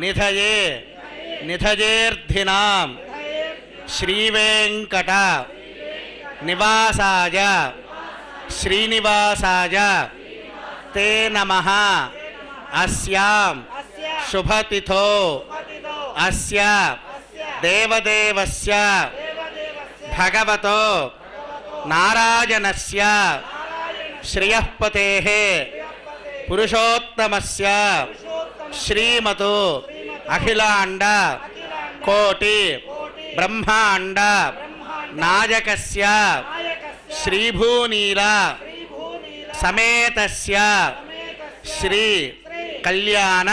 నిధయే నిధయేర్ధినాం శ్రీవేంకట నివాసాయ శ్రీనివాసాయ తే నమః అస్యాం శుభతిథో అస్య దేవదేవస్య భగవతో నారాయణస్య శ్రియఃపతేః పురుషోత్తమస్య శ్రీమతో అఖిలాండ కోటి బ్రహ్మాండ నాయకస్య శ్రీభూనీల సమేతస్య శ్రీ కళ్యాణ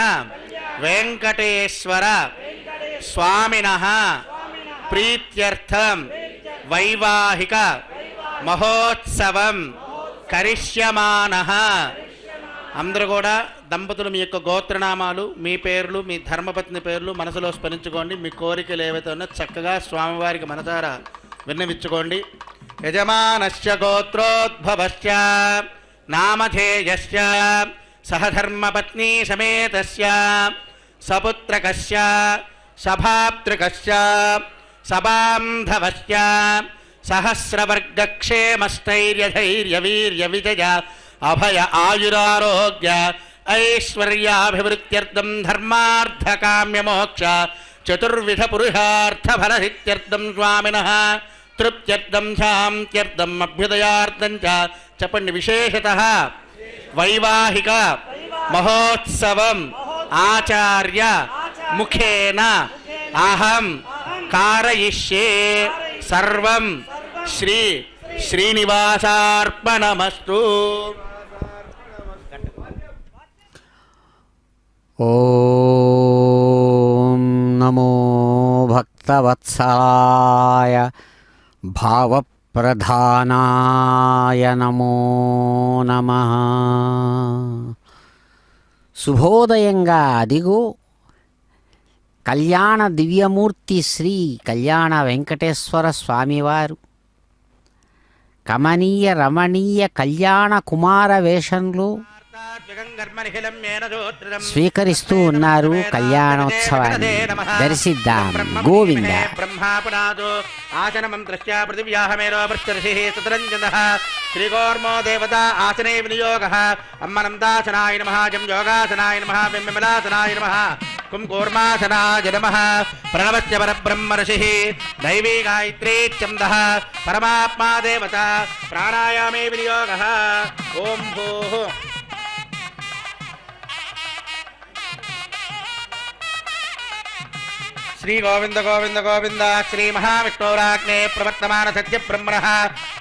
వెంకటేశ్వర స్వామినః ప్రీత్యర్థం వైవాహిక మహోత్సవం కరిష్యమానః. అందరూ కూడా దంపతులు మీ యొక్క గోత్రనామాలు, మీ పేర్లు, మీ ధర్మపత్ని పేర్లు మనసులో స్మరించుకోండి. మీ కోరికలు ఏవైతే ఉన్నా చక్కగా స్వామివారికి మనసారా విన్నవించుకోండి. యజమానస్య గోత్రోద్భవస్య నామధేయస్య సహధర్మపత్ని సమేతస్య సపుత్రకస్య సభాతృకస్య సబాంధవస్య సహస్రవర్గక్షేమస్థైర్యధైర్యవీర్యవిజయ అభయ ఆయురారోగ్య ఐశ్వర్యాభివృద్ధ్యర్థం ధర్మార్థకామ్యమోక్ష చతుర్విధ పురుషార్థఫలసిద్ధ్యర్థం స్వామినః తృప్త్యర్థం శాంత్యర్థం అభ్యుదయార్థం చెప్పండి. విశేషతః వైవాహిక మహోత్సవం ఆచార్య ముఖేన అహం కారయిష్యే సర్వం శ్రీ శ్రీనివాసార్పణమస్తు. ఓం నమో భక్తవత్సలాయ భావప్రధానాయ నమో నమః. శుభోదయంగా అదిగో కళ్యాణ దివ్యమూర్తి శ్రీ కళ్యాణ వెంకటేశ్వర స్వామివారు కమనీయ రమణీయ కళ్యాణ కుమార వేషంలో స్వీకరిస్తూ ఉన్నారు కళ్యాణోత్సవాన్ని. దర్శిద్దాం. గోవింద. ఆసనమం దృశ్యా పృథివ్యాహమేరో వృష్టర్షి సుతరంజనః శ్రీగోర్మో దేవతా ఆసనే వినియోగః అమ్మనం దాసనాయ నమః జం యోగాసనాయ నమః విమలాసనాయ నమః కుం కూర్మాసనాయ నమః ప్రణవస్య పరబ్రహ్మర్షిః దైవీ గాయత్రీ ఛందః పరమాత్మా దేవత ప్రాణాయామే వినియోగః. ఓం భూః శ్రీ గోవింద గోవింద గోవింద. శ్రీ మహావిష్ణోరాగ్నే ప్రవర్తమాన సత్య బ్రహ్మణః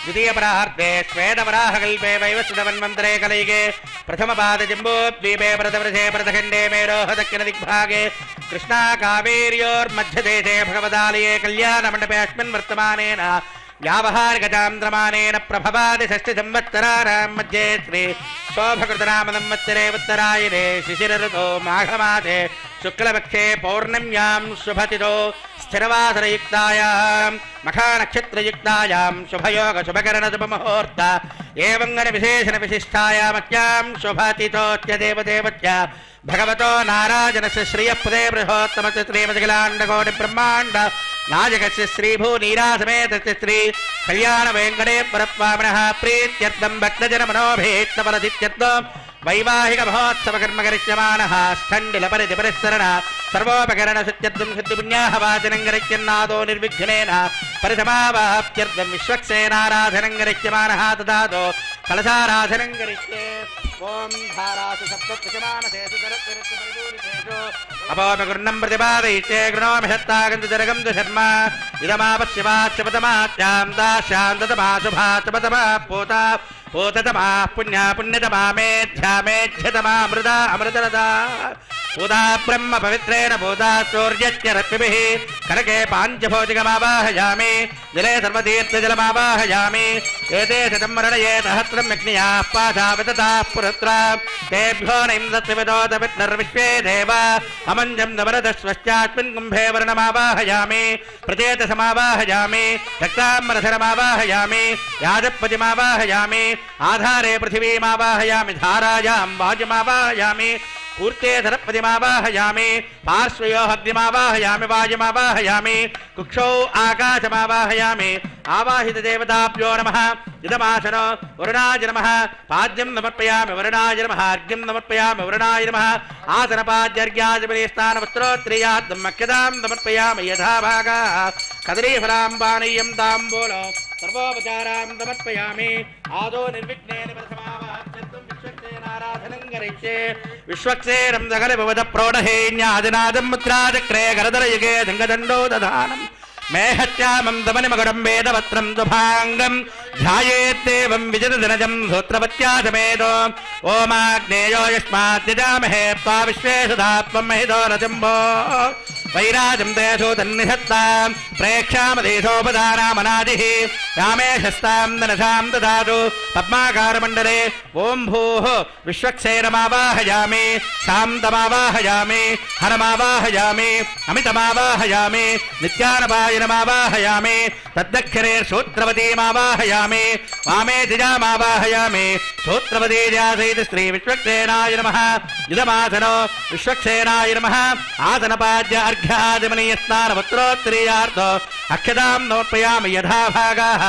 ద్వితీయ పరార్ధే శ్వేతవరాహకల్పే వైవస్వతమన్వంతరే కలైగే ప్రథమ పాద జంబోద్వీపే భరతవర్షే భరతఖండే మేరోహ దక్షిణ దిగ్భాగే కృష్ణా కావేర్యోర్మధ్యదేశే భగవదాలయే కళ్యాణమండపే అస్మిన్ వర్తమానేన వ్యావహారికచాంద్రమానేన ప్రభవాది షష్ఠి సంవత్సరాణాం మధ్యే శ్రీ శోభకృతనామ సంవత్సరే ఉత్తరాయణే శిశిర ఋతో మాఘమాసే శుక్లపక్షే పౌర్ణమ్యాం శుభతిథో స్థిరవాసరయుక్తాయాం మఖానక్షత్రయుక్తాయాం శుభయోగ శుభకరణ శుభముహూర్త ఏవంగన విశేషణ విశిష్టాయామస్యాం శుభతిథోత్యదేవదేవత్య భగవతో నారాయణస్య శ్రియప్రదే బృహోత్తమస్య శ్రీమతికిలాండకోటి బ్రహ్మాండ నాయకస్య శ్రీభూనీరాసమేతస్య శ్రీ కళ్యాణ వెంకటేశ్వరస్వామినః ప్రీత్యర్థం భక్తజన మనోభీష్టఫలసిద్ధ్యర్థం వైవాహిక మహోత్సవ కర్మ కరిష్యమానః స్థండిల పరిధి పరిస్తరణ సర్వోపకరణ శుద్ధ్యర్థం శుద్ధిపుణ్యాహ వాచనం కరిష్యన్నాదో నిర్విఘ్నేన పరిసమావాప్త్యర్థం విశ్వక్సేనారాధనం కరిష్యమానః తదాదో కలశారాధనం కరిష్యే. ఓం ధారాసు సప్తమానసేషు సరస్వతి పరిపూరితేషు అపోమగుర్ణం ప్రతిపాదయిష్యే గృణోమి సత్తాగంతు జరగం శర్మ ఇదమాపశ్యవాచ్యపతమాచ్యాం దాశ్యాంతతమాశుభాశుభతమా పూతా పూతతమా పుణ్యా పుణ్యతమా మేధ్యామేధ్యతమా అమృతా అమృతరదా పూతా బ్రహ్మ పవిత్రేణ పూతా సూర్యస్య రశ్మిభిః కనకే పాంచభౌతికమావాహయామి జలే సర్వతీర్థజలమావాహయామి ఏతే శతం మరణయే సహస్రం అగ్నియాః పాశావితతాః పురత్రా తేభ్యో నైందత్విదోదవిత్నర్విశ్వే దేవ అమంజం నవరదస్వశ్చాస్మిన్ కుంభే వర్ణమావాహయామి ప్రచేతసమావాహయామి రక్తాంబరధరమావాహయామి యాజపతిమావాహయామి ఆధారే పృథివీమావాహయామి ధారాయాం వాయుమావాహయామి पूर्ते धरपतिमावाहयामि पार्श्वयोः अग्निमावाहयामि वायुमावाहयामि कुक्षौ आकाशमावाहयामि आवाहितदेवताभ्यो नमः इदमासनो वरुणाय नमः पाद्यं समर्पयामि वरुणाय नमः अर्घ्यं समर्पयामि वरुणाय नमः आसनपाद्यर्घ्यादिपरिस्थानवस्त्रोत्तरीयार्थं मक्यदां समर्पयामि यथा भागाः कदलीफलां पानीयं ताम्बूलो सर्वोपचारां समर्पयामि आदौ निर्विघ्नेन प्रथमावाच्यर्थं विश्वक्सेनाराधनं करिष्ये विश्वक्सेनं सकलभवदप्रौढहेन्यादिनादं मुद्राचक्रे करदलयुगे दङ्गदण्डो दधानम् मेहत्यामं दमनिमगुडं वेदवत्रं दुभाङ्गं ध्यायेद्देवं विजतधनजं सूत्रवत्या समेतो ओमाग्नेयो यस्मात् यजामहे त्वा विश्वे सुधात्वं महितो रजम्भो वैराजं देशो तन्निषत्तां प्रेक्षामदेशोपधानामनादिः रामेशस्तां दनसां ददातु पद्माकारमण्डले ॐ भूः विश्वक्सेनमावाहयामि शान्तमावाहयामि हरमावाहयामि अमितमावाहयामि नित्यानपायनमावाहयामि तद्दक्षिणे सूत्रवतीमावाहयामि वामे द्विजामावाहयामि सूत्रवतीजासैत श्री विश्वक्सेनाय नमः इदमासनो विश्वक्सेनाय नमः आसनपाद्य अर्घ्यादिमनीयस्नानवत्रोत्तरीयार्थो अक्षतां समर्पयामि यथा भागाः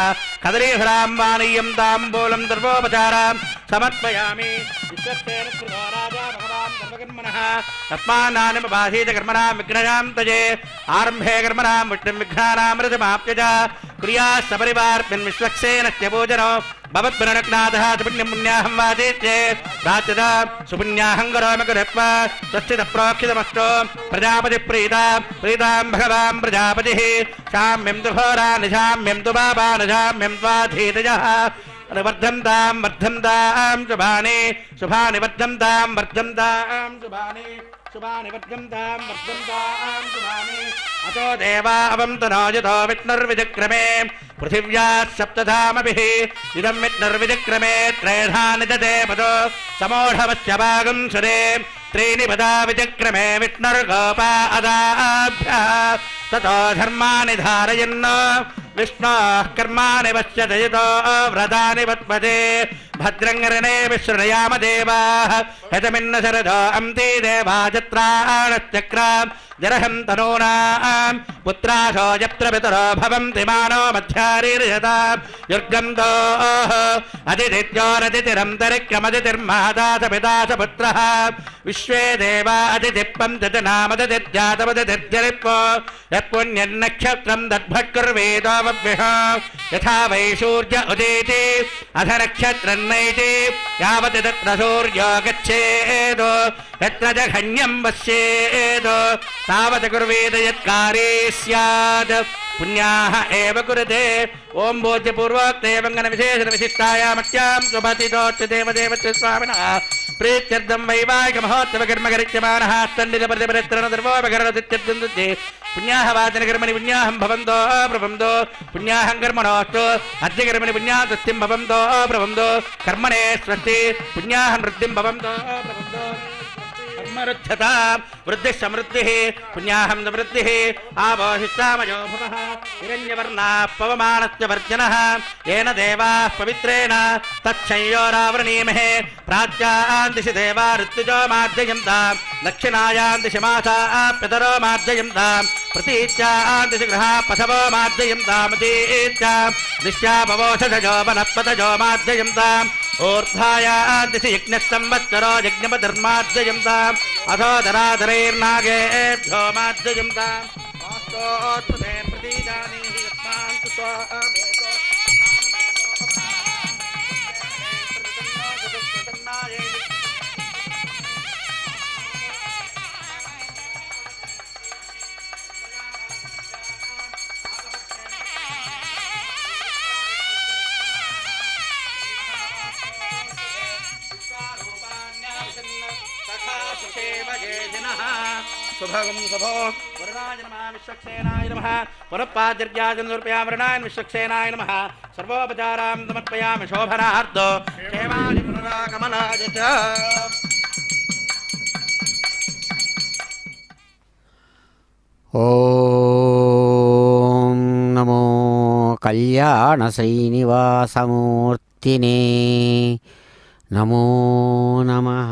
कदलीफलां पानीयं ताम्बूलं सर्वोपचारां समर्पयामि विश्वक्सेन कृतो राजा भगवान् सर्वकर्मणः तस्मान्नानिमभासीत कर्मणां विघ्नजां तजे आरम्भे कर्मणां विष्णुं विघ्नानां रजमाप्य च कुर्यात् सपरिवार्पिन् विश्वक्सेनस्य पूजनो भवत्पुनरग्नाथः सुपुण्यं पुण्याहं वाचेत्ये प्राच्यता सुपुण्याहं करोमि कुरुत्वा स्वस्तितः प्रोक्षितमस्तु प्रजापतिप्रीता प्रीतां भगवान् प्रजापतिः शाम्यं तु घोरा निशाम्यं तु बाबा निशाम्यं त्वाधीतयः वर्धन्तां वर्धन्तां शुभानि शुभानि वर्धन्तां वर्धन्तां शुभानि शुभानि वर्धन्तां वर्धन्तां शुभानि अतो देवा अवन्तनो यतो विष्णुर्विचक्रमे पृथिव्याः सप्तधामभिः इदं विष्णुर्विचक्रमे त्रयधानि ददे पदो समोढवस्य भागं सुरे त्रीणि पदा विचक्रमे विष्णुर्गोपा अदाभ्यः ततो धर्माणि धारयन् विष्णोः कर्माणि पश्यति यतो व्रतानि वत्पदे भद्रङ्गरणे विश्रुणयाम देवाः हतमिन्न शरदो अन्ति देवा जत्राणश्चक्राम् जरहं तनूनां पुत्राशो यत्र पितरो भवन्ति मानो मध्यारीर्यतां युर्गन्धोः अतिथित्योरतिथिरन्तरिक्रमतिथिर्माता स पिता स पुत्रः विश्वे देवा अतिथिप्पं तदनामदतिथ्यातमदतिर्जरिप्पो यत्पुण्यन्नक्षत्रं दद्भट्कुर्वेदोऽवभ्यः यथा वै सूर्य उदेति अथ नक्षत्रन्नैति यावत् तत्र सूर्यो गच्छेत् यत्र जघन्यं पश्येत् तावत् कुर्वेद यत्कार्ये स्यात् पुण्याः एव कुरुते ओम भोज्यपूर्वोक्तेवङ्गनविशेषणविशिष्टायामत्यां सुभतितोच्चदेवदेवस्य स्वामिनः प्रीत्यर्थं वैवाहिकमहोत्सवकर्मकरिच्यमानः स्तण्डितपरिपरित्रणनिर्वोपकरणोदित्यर्थं तुज्ये पुण्याः वाचनकर्मणि पुण्याहं भवन्तो प्रभवन्तो पुण्याहं कर्मणोऽस्तु अद्य कर्मणि पुण्याः स्वस्तिं भवन्तो प्रभवन्तो कर्मणे स्वस्ति पुण्याहं वृद्धिं भवन्तो प्रभवन्तो कर्मरुद्धता वृद्धिः समृद्धिः पुण्याहं समृद्धिः आवाहिष्ठामयो भवः हिरण्यवर्णाः पवमानस्य वर्जनः येन देवाः पवित्रेण तच्छंयोरावृणीमहे प्राच्यां दिशि देवा ऋत्विजो मार्जयन्तां दक्षिणायां दिशि मासाः पितरो मार्जयन्तां प्रतीच्यां दिशि गृहाः पशवो मार्जयन्तामतीच्यां दिश्या भवोषधजो वनस्पतजो मार्जयन्ताम् ऊर्ध्वायां दिशि यज्ञस्संवत्सरो यज्ञपधर्मार्जयन्ताम् अथो धराधरैर्नागेभ्यो मार्जयन्ताम् वास्तोत्पदे प्रतीजानीहि यस्मान् कुतो शुभगं शुभो वरुणाय नमः विश्वक्सेनाय नमः पुनःपाद्यर्घ्यादिं समर्पयामि वरुणाय विश्वक्सेनाय नमः सर्वोपचारां समर्पयामि शोभनार्थो क्षेमाय पुनरागमनाय च ఓం నమో కళ్యాణ శ్రీనివాసమూర్తినే నమో నమః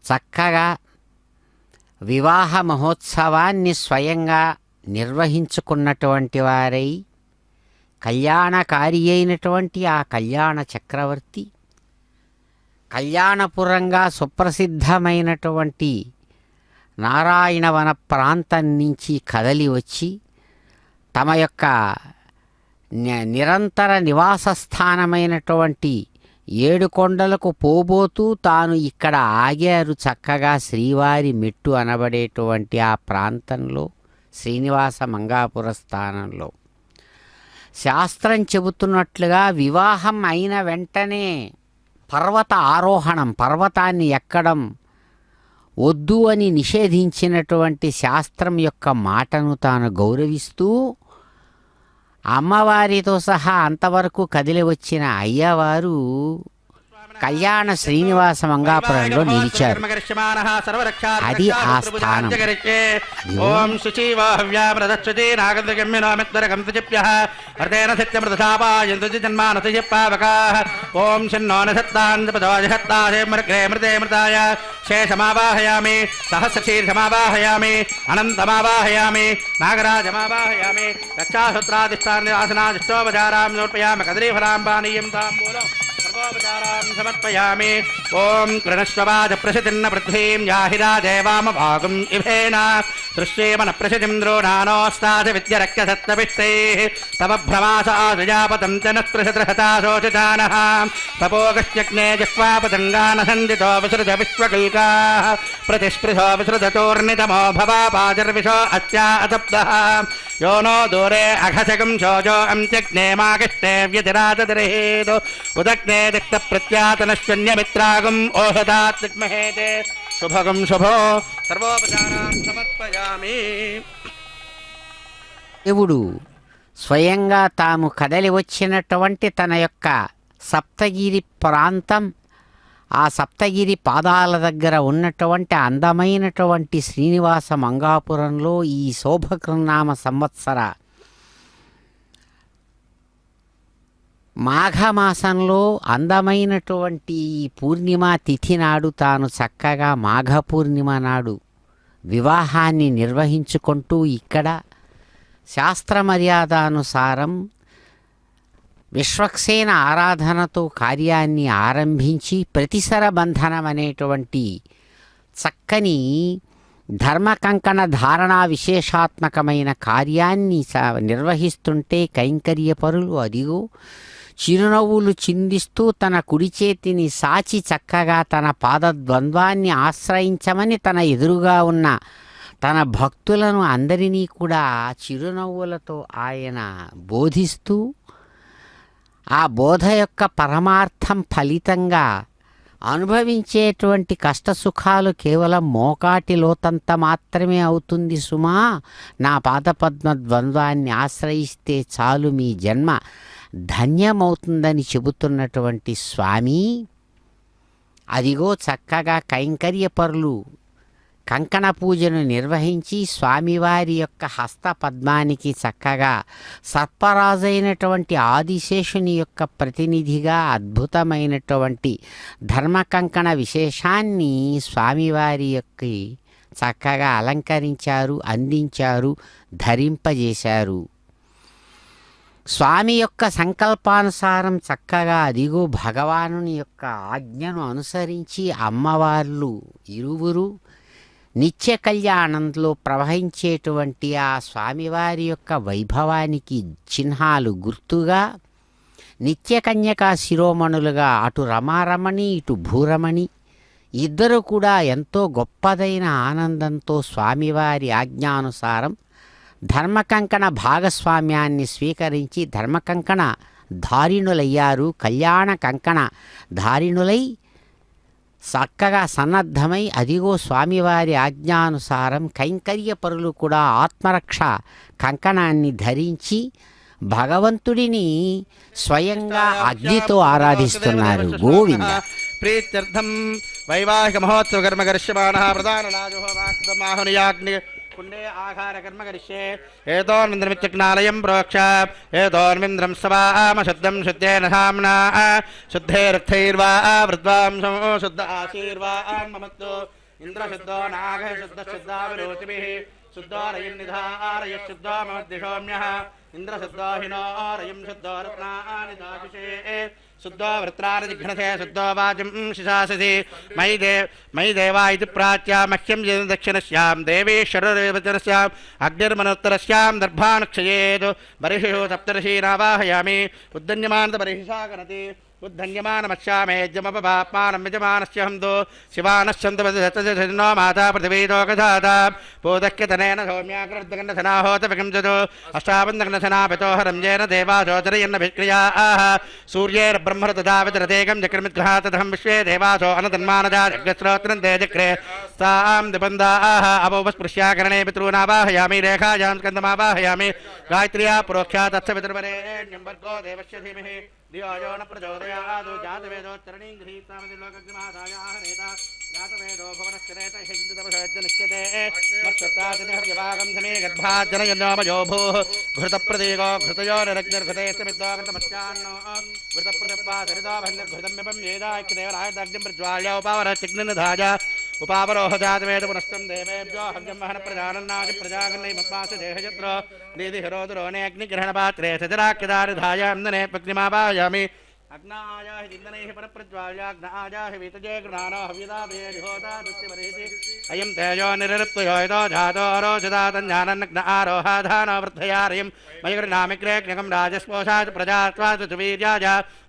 చక్కగా వివాహ మహోత్సవాన్ని స్వయంగా నిర్వహించుకున్నటువంటి వారై కళ్యాణకారి అయినటువంటి ఆ కళ్యాణ చక్రవర్తి కళ్యాణపురంగా సుప్రసిద్ధమైనటువంటి నారాయణవన ప్రాంతం నుంచి కదలి వచ్చి తమ యొక్క నిరంతర నివాస స్థానమైనటువంటి ఏడుకొండలకు పోబోతూ తాను ఇక్కడ ఆగారు చక్కగా శ్రీవారి మెట్టు అనబడేటువంటి ఆ ప్రాంతంలో శ్రీనివాస మంగాపుర స్థానంలో. శాస్త్రం చెబుతున్నట్లుగా వివాహం అయిన వెంటనే పర్వత ఆరోహణం, పర్వతాన్ని ఎక్కడం వద్దు అని నిషేధించినటువంటి శాస్త్రం యొక్క మాటను తాను గౌరవిస్తూ అమ్మవారితో సహా అంతవరకు కదిలి వచ్చిన అయ్యవారు కళ్యాణ శ్రీనివాస మంగాపురంలో నిలిచారు. అది ఆ స్థానం. ఓం శుచీవాహవ్యామృతశ్రుతి నాగంతగమ్యనోమిత్తరగంతజిప్యః అర్ధేన సత్యమృతశాపాయంతుజిన్మానతుజిప్పావకాః ఓం షణ్ణోనసత్తాంతపదోజహత్తాసేమృగ్రే మృతే మృతాయ శేషమావాహయామి సహస్రశీర్షమావాహయామి అనంతమావాహయామి నాగరాజమావాహయామి రక్షాసూత్రాధిష్టానాసనాదిష్టోపచారాం సమర్పయామి కదలీఫలాం పానీయం తాంబూలం సర్వోపచారాం సమర్పయామి. ఓం కృణశ్వవాజ ప్రసిద్ధిన్న పృథ్వీం యాహిరాజేవామభాగం ఇభేన దృశ్యేమన ప్రసిద్ధిం ద్రోణానోస్తాజ విద్యరక్యసత్తపిష్టైః తవ భ్రమాసాజయాపతం చ నస్పృశతృహతాశోచితానః తపోగస్యగ్నే జిహ్వాపతంగానసందితో విసృజ విశ్వకల్కాః ప్రతిస్పృశో విసృజచోర్నితమో భవాపాజర్విశో అస్యా అతప్తః यो नो दूरे अघसकं शोचो अंत्यग्ने माकिष्टे व्यतिरातदरहेदो उदग्ने दिक्तप्रत्यातनश्चन्यमित्रागम् ओषधात्महेते शुभगं शुभो सर्वोपचारान् समर्पयामि. దేవుడు స్వయంగా తాము కదలి వచ్చినటువంటి తన యొక్క సప్తగిరి ప్రాంతం, ఆ సప్తగిరి పాదాల దగ్గర ఉన్నటువంటి అందమైనటువంటి శ్రీనివాస మంగాపురంలో ఈ శోభకృన్నామ సంవత్సర మాఘమాసంలో అందమైనటువంటి ఈ పూర్ణిమ తిథి నాడు తాను చక్కగా మాఘ పూర్ణిమ నాడు వివాహాన్ని నిర్వహించుకుంటూ ఇక్కడ శాస్త్ర మర్యాదానుసారం విశ్వక్సేన ఆరాధనతో కార్యాన్ని ఆరంభించి ప్రతిసర బంధనం అనేటువంటి చక్కని ధర్మకంకణ ధారణా విశేషాత్మకమైన కార్యాన్ని నిర్వహిస్తుంటే కైంకర్యపరులు అదిగో చిరునవ్వులు చిందిస్తూ తన కుడి చేతిని సాచి చక్కగా తన పాదద్వంద్వాన్ని ఆశ్రయించమని తన ఎదురుగా ఉన్న తన భక్తులను అందరినీ కూడా చిరునవ్వులతో ఆయన బోధిస్తూ ఆ బోధ యొక్క పరమార్థం ఫలితంగా అనుభవించేటువంటి కష్టసుఖాలు కేవలం మోకాటి లోతంత మాత్రమే అవుతుంది సుమా, నా పాదపద్మ ద్వంద్వాన్ని ఆశ్రయిస్తే చాలు మీ జన్మ ధన్యమవుతుందని చెబుతున్నటువంటి స్వామి అదిగో చక్కగా కైంకర్యపరులు కంకణ పూజను నిర్వహించి స్వామివారి యొక్క హస్త పద్మానికి చక్కగా సర్పరాజైనటువంటి ఆదిశేషుని యొక్క ప్రతినిధిగా అద్భుతమైనటువంటి ధర్మకంకణ విశేషాన్ని స్వామివారి యొక్క చక్కగా అలంకరించారు, అందించారు, ధరింపజేశారు. స్వామి యొక్క సంకల్పానుసారం చక్కగా అదిగో భగవానుని యొక్క ఆజ్ఞను అనుసరించి అమ్మవార్లు ఇరువురు నిత్య కళ్యాణంలో ప్రవహించేటువంటి ఆ స్వామివారి యొక్క వైభవానికి చిహ్నాలు గుర్తుగా నిత్యకన్యకా శిరోమణులుగా అటు రమారమణి ఇటు భూరమణి ఇద్దరు కూడా ఎంతో గొప్పదైన ఆనందంతో స్వామివారి ఆజ్ఞానుసారం ధర్మకంకణ భాగస్వామ్యాన్ని స్వీకరించి ధర్మకంకణ ధారిణులయ్యారు. కళ్యాణ కంకణ ధారిణులై చక్కగా సన్నద్ధమై అదిగో స్వామివారి ఆజ్ఞానుసారం కైంకర్యపరులు కూడా ఆత్మరక్ష కంకణాన్ని ధరించి భగవంతుడిని స్వయంగా అగ్నితో ఆరాధిస్తున్నారు. గోవింద ప్రీత్యర్థం వైవాహిక మహోత్సవ కర్మ కరిష్యమాణః ప్రధాన రాజోహమాహునియాగ్ని कुण्डे आहारकर्म करिष्ये एतोन्विन्द्रमित्यग्नालयं प्रोक्ष एतोन्विन्द्रं सवामशुद्धं शुद्धेन साम्ना शुद्धैरर्थैर्वा वृद्वांसो शुद्ध आशीर्वान् ममत्तो इन्द्रशुद्धो नागः शुद्धशुद्धा विरोचिभिः शुद्धो रयन्निधारयः शुद्धो ममद्दिशोम्यः इन्द्रशुद्धो हिनोरयं शुद्धो रत्नानि दाभिषे शुद्धो वृत्राणि जिघ्नसे शुद्धो वाचं शिशासि मयि देवा इति प्राच्या मह्यं दक्षिणस्यां देवेश्वरदेवचरस्याम् अग्निर्मनोत्तरस्यां दर्भानुक्षयेत् बर्हिषु सप्तर्षीनावाहयामि उद्दन्यमानतबर्हिषा गणति उद्धन्यमानमस्यामेज्यमपपाप्मानं यजमानस्य हन्तो शिवानश्चन्द्रपतिनो माता पृथिवीतोकधाता पोदक्यतनेन सौम्याकृर्दगन्धनाहोतविकंसतो अष्टाबन्धगन्धनापितो हरंजेन देवासोचरयन्नभिक्रियाः सूर्यैर्ब्रह्मरतदावितरतेकं चक्रमिद्घातदहं विश्वे देवासो अनतन्मानजा जग्रस्रोत्रं ते चक्रे सां दिबन्धाः अपोपस्पृश्याकरणे पितॄनावाहयामि रेखायां स्कन्दमावाहयामि गायत्र्या प्रोक्षा तत्सवितुर्वरेण्यं भर्गो देवस्य धीमहि धियो यो न प्रचोदयात् जातवेदोच्चरणीं गृहीतामति लोकज्ञमादायाः नेता जातवेदो भुवनश्चरेत हिन्दुतपशोज्जनिष्यते मत्सत्तातिनिहव्यवागं समे गर्भाज्जनयन्नामयो भूः घृतप्रतीको घृतयो निरग्निर्घृतेस्तमिद्वागन्तमस्यान्नो घृतप्रतिप्पा सरिता भङ्गर्घृतम्यपं येदाख्यदेवरायदाग्निं प्रज्वाल्य उपावरचिग्निधाय उपावरोह जातवेद पुनस्तं देवेभ्यो हव्यं वहन प्रजानन्नादि प्रजागन्नै मत्पास देहजत्र निधिहरोदुरोने अग्निग्रहणपात्रे सजराख्यदारिधाय इन्दने पग्निमावायामि अग्नायाः इन्दनैः परप्रज्वाल्याग्नायाः वीतजे गृणानो हव्यदादेहोदा दुष्टिवरेति अयं तेजो निरृप्तयो यतो जातो अरोचदातञ्जानन्नग्न आरोहाधानो वृद्धयारयं मयि गृणामिग्रेग्नगं राजस्पोषाच प्रजात्वाच सुवीर्याज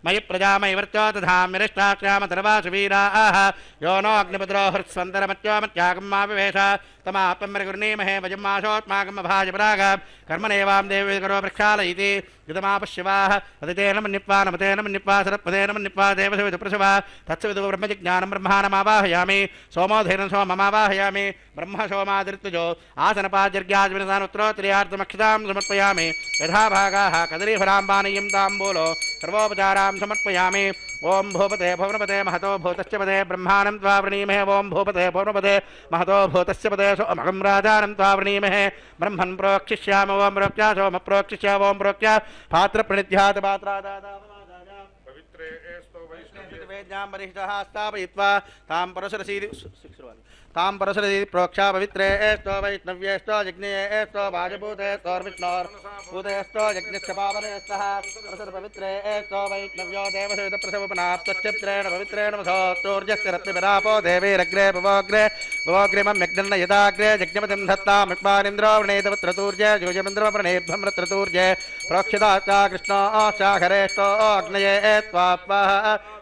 मयि प्रजामयि वर्त्यो दधाम्यरिष्टाक्ष्यामतर्वासुवीराः यो नो अग्निपुत्रो हृत्स्वन्तरमत्योमत्यागं मा विवेश तमापम्मरिगुर्णीमहे वजम्माशोत्माकमभाजपराग कर्मणेवां देवी करो प्रक्षालयिति युतमापश्यवाः अतितेन मन्निप्वा नमतेन मन्निप्वा सरपदेन मन्निप्वा देवसविदुप्रसवा तत्सविदु ब्रह्मजिज्ञानं ब्रह्माणमावाहयामि सोमोधेन सोममावाहयामि ब्रह्म सोमादिर्तुजो आसनपाद्यर्ग्याजविनसानुत्तरोत्तरीयार्थमक्षतां समर्पयामि यथा भागाः कदलीफलाम्बानीयं ताम्बूलो सर्वोपचारां समर्पयामि ओं भूपते भुवनपते महतो भूतस्य पदे ब्रह्माणं त्वा वृणीमहे ओं भूपते भुवनपते महतो भूतस्य पदे सोमहं राजानं त्वा वृणीमहे ब्रह्मन् प्रोक्षिष्यामि ओं प्रोक्ष्या सोम प्रोक्षिष्य ओं प्रोक्ष्या पात्रप्रणिध्यात पात्रादादादादादा पवित्रे एस्तो वैष्णवेद्यां वरिष्ठः स्थापयित्वा तां परशुरसीदि तां परशुरसीदि प्रोक्षा पवित्रे एस्तो वैष्णव्येस्तो यज्ञेस्तो वाजभूतेस्तो विष्णोर्भूतेस्तो यज्ञस्य पावनेस्तः परशुर पवित्रे एस्तो वैष्णव्यो देवसवितप्रसवपनाप्तश्चित्रेण पवित्रेण वसोस्तूर्यस्य रत्नविरापो देवीरग्रे भवोग्रिमं यज्ञन्न यदाग्रे यज्ञपतिं धत्तामिक्वानिन्द्रो वृणीतवत्रतूर्ये युजमिन्द्रवृणेभ्यं रत्रतूर्ये प्रोक्षिताश्चा कृष्णो शाखरेष्टो अग्नये त्वाप्पः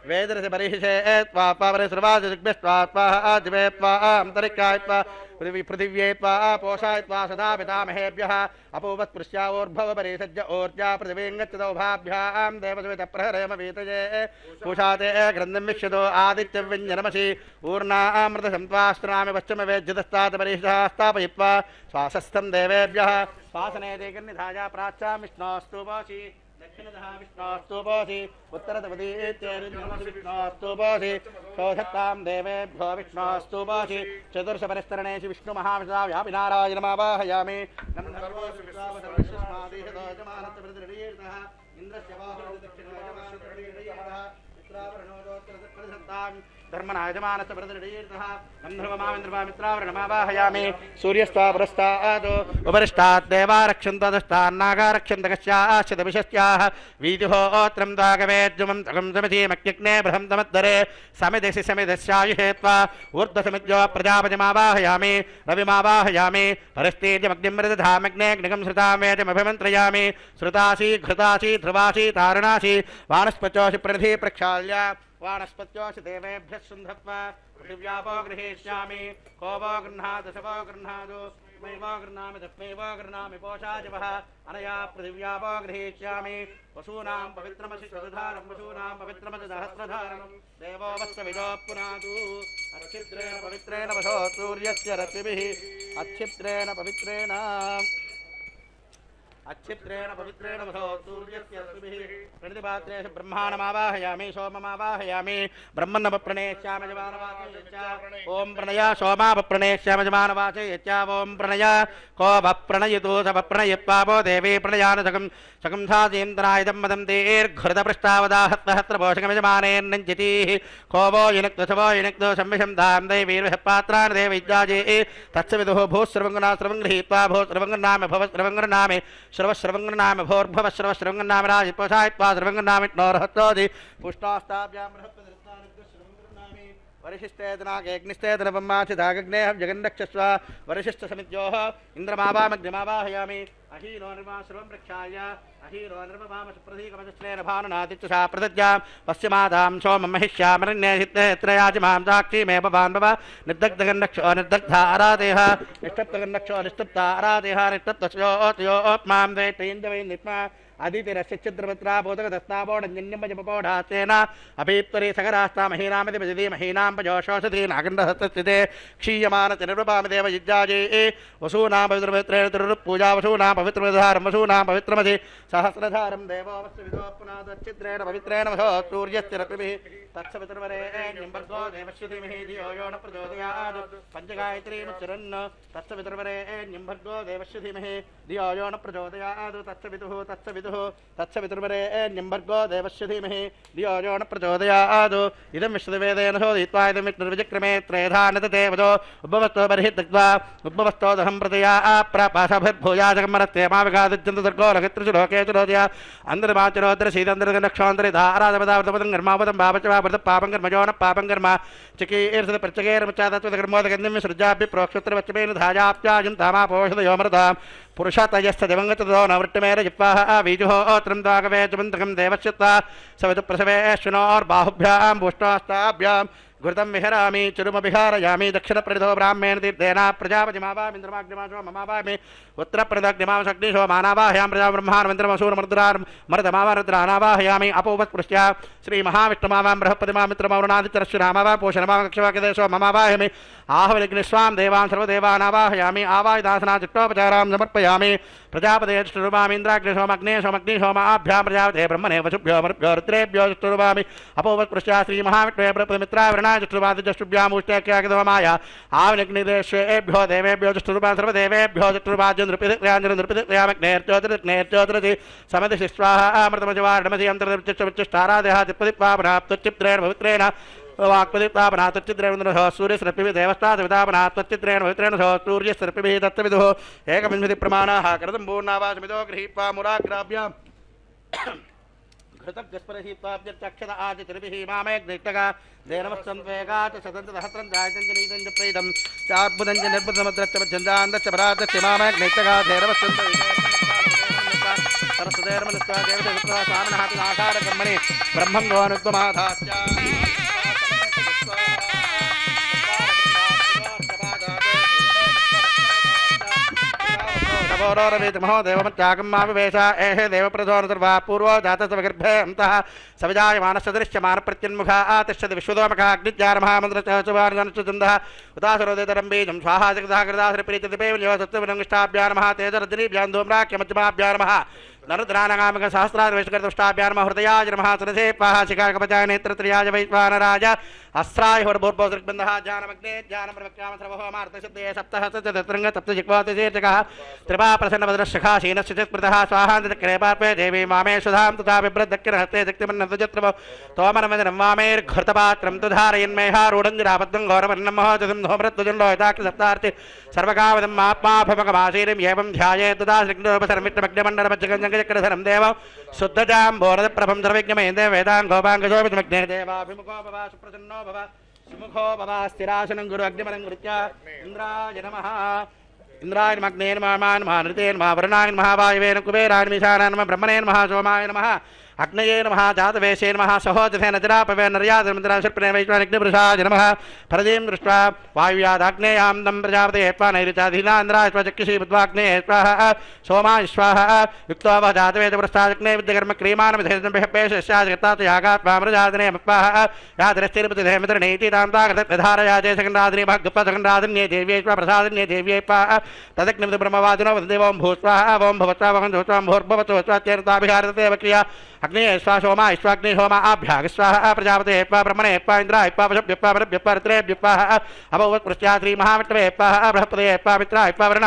वेदरसि बर्हिषे त्वाप्पा वरिसर्वादिग्भ्यस्त्वाप्पः दिवे त्वा अंतरिक्षाय त्वा पृथिव्ये त्वा पोषाय त्वा सदा पितामहेभ्यः अपूपत्पृश्यावोर्भव परिसज्ज ऊर्जा पृथिवीङ्गच्चदौभाभ्यां देवसवितप्रहरयम वीतये पूषाते ग्रन्थं वीक्षतो आदित्यव्यञ्जनमसि ऊर्णामृतसं त्वाश्रणामि पश्चिमवेज्यतस्तात् परिषः स्थापयित्वा श्वासस्थं देवेभ्यः श्वासनेति कन्निधाय प्राच्यां विष्णोस्तुपोषि दक्षिणतः विष्णोस्तुपोषि उत्तरतपदीत्यर्जुनविष्णोस्तुपोषि शोधत्तां देवेभ्यो विष्णोस्तुपोषि चतुर्षपरिस्तरणेषु विष्णुमहाविष्णाव्यापिनारायणमावाहयामि गन्धर्वोऽसि विश्वावसर्वस्मादिशतोजमानत्वप्रतिरडीर्तः इन्द्रस्य बाहुर्दक्षिणोजमानत्वप्रतिरडीर्तः मित्रावरणोदोत्तरसत्प्रतिसत्तां धर्मनायजमानस्य प्रतिरडीर्तः गन्धर्वमाविन्द्रमामित्रावरणमावाहयामि सूर्यस्त्वा पुरस्तात् उपरिष्टात् देवा रक्षन्तदष्टान्नागा रक्षन्तकस्याश्च दविशस्याः वीतिहोत्रं द्वागवेद्युमं तगं समितिमक्यग्ने बृहन्तमद्धरे समिदिशि समिदस्यायुषे त्वा ऊर्ध्वसमिद्यो प्रजापतिमावाहयामि रविमावाहयामि परिस्तीर्यमग्निमृतधामग्नेऽग्निगं श्रुतां वेदमभिमन्त्रयामि श्रुतासि घृतासि ध्रुवासि तारुणासि वानस्पत्योषि प्रणिधि प्रक्षाल्य वानस्पत्योषि देवेभ्यः सुन्धत्वा पृथिव्यापो गृहीष्यामि को वो गृह्णातु स वो गृह्णातु मैवो गृह्णामि तस्मैवो गृह्णामि पोषाजवः अनया पृथिव्यापो गृहीष्यामि वसूनां पवित्रमसि स्वधानं वसूनां पवित्रमसि सहस्रधारणं देवो वस्त्रविदो पुनातु अच्छिद्रेण पवित्रेण वसो सूर्यस्य रतिभिः अच्छिद्रेण पवित्रेण अच्छित्रेण पवित्रेण वसो सूर्यस्य रश्मिभिः प्रणितिपात्रेषु ब्रह्माणमावाहयामि सोममावाहयामि ब्रह्मन्नपप्रणेष्यामि जमानवाचयच्च ॐ प्रणया सोमापप्रणेष्यामि जमानवाचयच्च ॐ प्रणया को वप्रणयितु स वप्रणयित्वापो देवी प्रणयानसकं सकं साधीन्द्रायुधं मदं दीर्घृतपृष्ठावदाहत्तहस्रपोषकमिजमानेन्नञ्चितिः को वो युनक्तसवो युनक्तो संविषं धां दैवीर्विपात्रान् देवैज्याजे तस्य विदुः भूस्रवङ्गना स्रवं गृहीत्वा भूस्रवङ्गनाम भवस्रवङ्गनामे श्रवस्रवङ्गनाम भोर्भवस्रवस्रवङ्गनाम राजित्वसायित्वा स्रवङ्गनामिट्नोर्हत्तोदि पुष्टास्ताभ्यां बृहत्पदृत्तानुग्रस्रवङ्गनामे वरिशिष्टेतनागेग्निस्तेतनब्रह्माचिदागग्नेहं जगन्नक्षस्व वरिशिष्टसमित्योः इन्द्रमावामग्निमावाहयामि अहीनो निर्मा सर्वं रक्षाय अहीनो निर्ममाम सुप्रतीकमजस्रेण भानुनादित्यसा प्रतिज्ञां पश्चिमादां सोमं महिष्यामरण्यहित्रयाजमां साक्षीमे भवान् भव निर्दग्धगन्नक्षो निर्दग्धा आराधेह निष्टप्तगन्नक्षो निष्टप्ता आराधेह निष्टप्तस्योत्मां वेट्टैन्दवै नित्मा अदितिरश्चिद्रवत्रा बोधकदस्ताबोढन्यम्बजपोढास्तेन अभीत्वरे सगरास्ता महीनामिति भजति महीनां पजोषोषधि नागण्डहस्तस्थिते क्षीयमानच निर्वपामि देव युज्याजे वसूनां पवित्रमित्रेण तिरुपूजा वसूनां पवित्रमधारं वसूनां पवित्रमधि सहस्रधारं देवोऽवश्यविदो पुनादच्छिद्रेण पवित्रेण वसो सूर्यस्य रश्मिभिः तत्सवितुर्वरेण्यं भर्गो देवस्य धीमहि धियो यो न प्रचोदयात् पञ्चगायत्रीमुच्चरन् तत्सवितुर्वरेण्यं भर्गो देवस्य धीमहि धियो यो न प्रचोदयात् तत्सवितुर्वरेण्यं भर्गो देवस्य धीमहि धियो यो न प्रचोदयात् इदं विश्ववेदेन शोधयित्वा इदं विष्णुर्विचक्रमे त्रेधा नदते वदो उद्भवस्तो बर्हित्वा उद्भवस्तो दहं प्रतया प्रापाशभिर्भूया जगमरस्ते माविगादित्यन्त दुर्गो लगित्रिषु लोकेषु रोदया अन्दरमाचरोदरशीदन्दरगनक्षान्तरे धारादपदावृतपदं कर्मापदं भावचवावृत पापं कर्मजो न पापं कर्म चिकीर्षद प्रचकेर्मचादत्वकर्मोदगन्धिं सृजाभ्य प्रोक्षत्रवच्चमेन धाजाप्याजं तामापोषदयोमृतां पुरुषातयस्थ दिवङ्गततो नवृट्टमेर जिह्वाः बीजुः ओत्रं द्वागवे चमन्त्रकं देवस्यत्वा सवितुप्रसवेश्विनोर्बाहुभ्यां पुष्टास्ताभ्यां घृतं विहरामि चुरुमविहारयामि दक्षिणप्रदितो ब्राह्मेण तीर्थेन प्रजापतिमावामि इन्द्रमाग्निमाशो ममावामि उत्तरप्रदग्निमावशग्निशो मानावाहयां प्रजा ब्रह्माणमिन्द्रमसूरमर्द्रान्मर्दमावरुद्रानावाहयामि अपोपस्पृश्य श्रीमहाविष्णुमावां बृहस्पतिमामित्रमौरणादित्यरश्विनामावां पोषणमामक्षवाकेदेशो ममावाहयामि आहवलिग्निस्वां देवान् सर्वदेवानावाहयामि आवायुदासना चित्तोपचारां समर्पयामि प्रजापते चतुर्वामीन्द्राग्निशोमग्निशोमाभ्यां प्रजापते ब्रह्मणे वशुभ्यो मरुभ्यो रुद्रेभ्यो चतुर्वामि अपोपस्पृश्य श्रीमहाविष्णुवे बृहस्पतिमित्रावरणाय चतुर्वादिजष्टुभ्यामुष्टैक्यागतोमाय आवनिग्निदेशेभ्यो देवेभ्यो चतुर्वा सर्वदेवेभ्यो चतुर्वाद्य नृपितृत्याञ्जनृपितृत्यामग्नेर्ज्योतिर्ज्ञेर्ज्योतिरति समदिशि स्वाहा अमृतमजवारणमसि अन्तर्दृप्तिश्चविच्चिष्टारादेह चित्पदित्वापनाप्तुच्चित्रेण पवित्रेण वाक्पदित्वापनात्तच्चित्रेण सूर्यसर्पिभिः देवस्तादवितापनात्तच्चित्रेण पवित्रेण सूर्यसर्पिभिः तत्त्वविदुः एकविंशतिः प्रमाणाः कृतं पूर्णावासमिदो गृहीत्वा मुराग्राभ्यां घृतव्यस्परहीत्वाभ्यक्षत आदितिर्भिः मामेग्निष्टका देनवस्संवेगा च सदन्तसहस्रं जायतं च नीतं च प्रीतं चाद्भुतं च निर्बुधसमुद्रश्च मध्यञ्जान्तश्च परातश्च मामेग्निष्टका धेरवस्सन्त सरस्वतेर्मलस्त्वा देवता स्वामिनः नासारकर्मणि ब्रह्मं गोनुत्वमाधास्य महो देवमत्यागं माविवेश एहे देवप्रधोनसर्वा पूर्वो जातसवगर्भे अन्तः सविजायमानश्चदृश्यमानप्रत्यन्मुखा आतिष्ठति विश्वदोमखा अग्निज्ञानमहामन्त्रश्चुवार्जनश्चन्दः उदासरोदितरं बीजं स्वाहा जगदा कृदासरिप्रीतिदिपेवनिष्ठाभ्या नमः तेजरजनीभ्यां धूम्राख्यमध्यमाभ्या नमः नरुद्रानगामिक सहस्रादिवेशकृतुष्टाभ्या नमः हृदयाय नमः सरसे पाः शिखाकपचाय नेत्रत्रियाय वैश्वानराज अस्त्राय होर्भोर्भोदृग्बन्धः ज्ञानमग्ने ज्ञानप्रवक्ष्याम सर्वहोमार्थसिद्धे सप्तहस्तचतुरङ्ग सप्तजिह्वातिशीर्षकः त्रिपा प्रसन्नभद्रशखाशीनस्य चित्स्मृतः स्वाहान्तचक्रे पार्पे देवी मामे सुधां तथा बिभ्रद्दक्किरहस्ते शक्तिमन्नतजत्रमो तोमरमदिनं वामेर्घृतपात्रं तु धारयन्मेहारूढञ्जराबद्धं घोरवर्णं महोजतं धूम्रत्वजन्लोहिताक्षसप्तार्ति सर्वकावदं आत्माभमकमाशीरिं एवं ध्यायेत् तदा श्रीग्नोपसरमित्रमग्निमण्डलमज्जगञ्जकरधरं देवं शुद्धजां बोरदप्रभं सर्वज्ञमेन्दे वेदाङ्गोपाङ्गशोभितमग्ने देवा विमुखो भव सुप्रसन्नो भव सुमुखो भव स्थिरासनं गुरु अग्निमलं गुरुत्या इन्द्राय नमः इंद्राय नमग्ने नमः नृते नमः वरुणाय नमः वायवे नमः कुबेराय नमः ईशानाय नमः ब्रह्मणे नमः सोमाय नमः అగ్నయే నమః జాతవేషే నమః సహోదధేన జరాపవే నర్యాదమంత్రాశర్పణే వైశ్వానగ్నిపురుషాయ నమః పరదీం దృష్ట్వా వాయుయాదాగ్నేయాం తం ప్రజాపతే త్వా నైరుచాధీనాంద్రాశ్వ చక్షుషీ బుద్ధ్వాగ్నే స్వాహా సోమాయ స్వాహా యుక్తోవ జాతవేద పురస్తాగ్నే విద్యకర్మ క్రీమానమిధేతం బిహపేషస్యాజగతాతయాగాత్వామృజాదనే మత్వాహ యాదరస్థిరపతిధేమిత్రణీతి తాం తాగతధారయాజే సగంరాదిని భగ్గుప్ప సగంరాదిన్యే దేవ్యేశ్వ ప్రసాదిన్యే దేవ్యేపా తదగ్నిమిత బ్రహ్మవాదినో వదందే ఓం భూస్వాహ ఓం భవత్వాహం భవత్వాం భోర్భవతో స్వాత్యేనతాభిహారతదేవ క్రియా అగ్నే స్వా సోమ ఇష్వాగ్ని హోమ ఆభ్యాగ స్వాహ ప్రజాపతే బ్రహ్మణే ఇంద్ర పశుభ్యుపరుత్రేభ్యుప అభవత్పృష్ట్యా శ్రీ మహావిష్ణవే బృహస్పదే మిత్ర వరుణ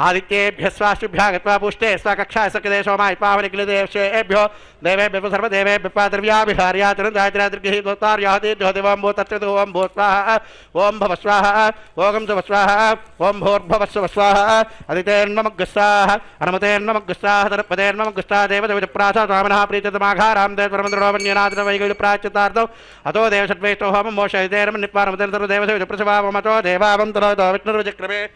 ఆదిత్యేభ్య స్వాశ్భ్యాగత్వా పుష్టే స్వకక్షా సకదే సోమ పావనిఖిలదేవేభ్యో దేవేభ్య సర్వదేవేభ్య ద్రవ్యాభిహార్యాచరణాద్రిగృహీతార్యాహతేభ్యో దేవం భూ తత్సత్ ఓం భూ స్వాహ ఓం భవ స్వాహ ఓం శుభ స్వాహ ఓం భోర్భవస్వ స్వాహ అదితేన్మగ్గుస్వాహ అనుమతేన్మగ్గుస్వాహ తరపదేన్మగ్గుస్తా దేవదేవప్రాస స్వామినః ప్రీతితమాఘారాం దేవరమంద్రోమన్యనాథన వైగళి ప్రాచ్యుతార్థం అతో దేవషట్వేష్టో హోమం మోషయితేరమ నిప్పానమతేన సర్వదేవదేవప్రసవామతో దేవావం తరో విష్ణుర్విచక్రమే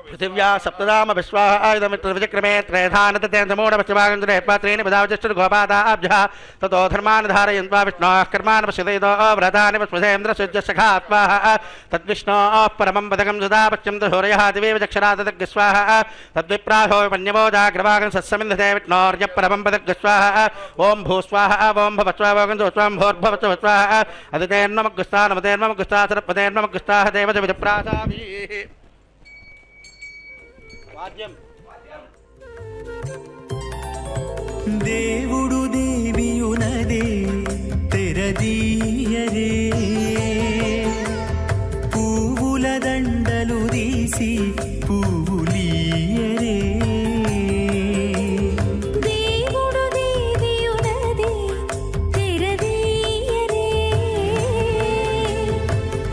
పృథివ్యా సప్తదామ విశ్వాయుధమిత్రవిచక్రమే త్రేధానతేన సమూఢపశ్చిమాగంధురే పాత్రేణి పదావచిష్ఠుర్గోపాదాభ్యः తతో ధర్మాన్ ధారయన్వా విష్ణోః కర్మాన్ పశ్యతేదో వ్రతాని పశ్వసేంద్ర సూర్యసఖాత్వాః తద్విష్ణోః పరమం పదకం సదా పశ్యంత సూర్యः దివేవ చక్షరాదగ్స్వాహ తద్విప్రాహో మన్యవో జాగ్రవాగం సత్సమింధతే విష్ణోర్య పరమం పదగ్స్వాహ ఓం భూస్వాహ ఓం భవస్వాహోగం స్వాం భోర్భవస్వాహ అదితేన్మగ్గుస్తా నమతేన్మగ్గుస్తా సర్పదేన్మగ్గుస్తాః దేవదేవప్రాసాభిః దేవుడు దేవియునదే తెరదీయరే పువ్వుల దండలు తీసి పువ్వులీయరే దేవుడు దేవియునదే తెరదీయరే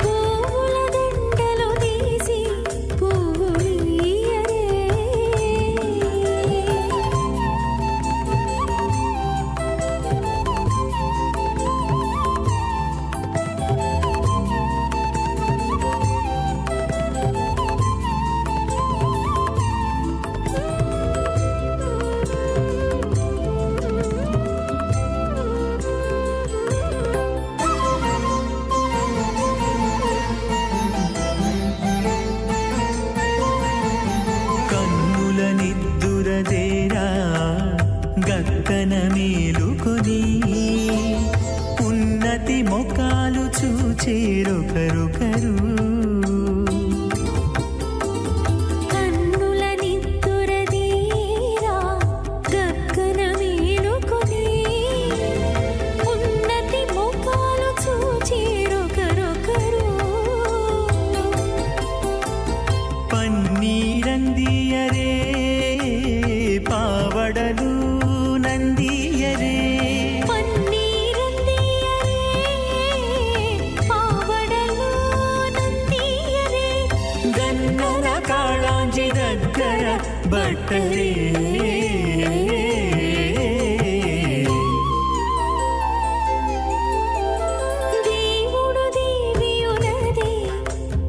పువ్వుల దండలు తీసి పువ్వులీయరే కన్నుల నిద్దురదేరా గక్కన మేలుకొని ఉన్నతి మొకాలు చూచేరొకరొకరు కన్నుల నిద్దురదీరా గగ్గన మేలుకొని ఉన్నతి ముఖాలు చూచిరొకరొకరు పన్నీరందియరే పావడలు నందియరే పన్నీరందియరే పావడలు నందియరే గన్నర కాళాంజి దగ్గర బట్టరే దేవుడు దేవియునదే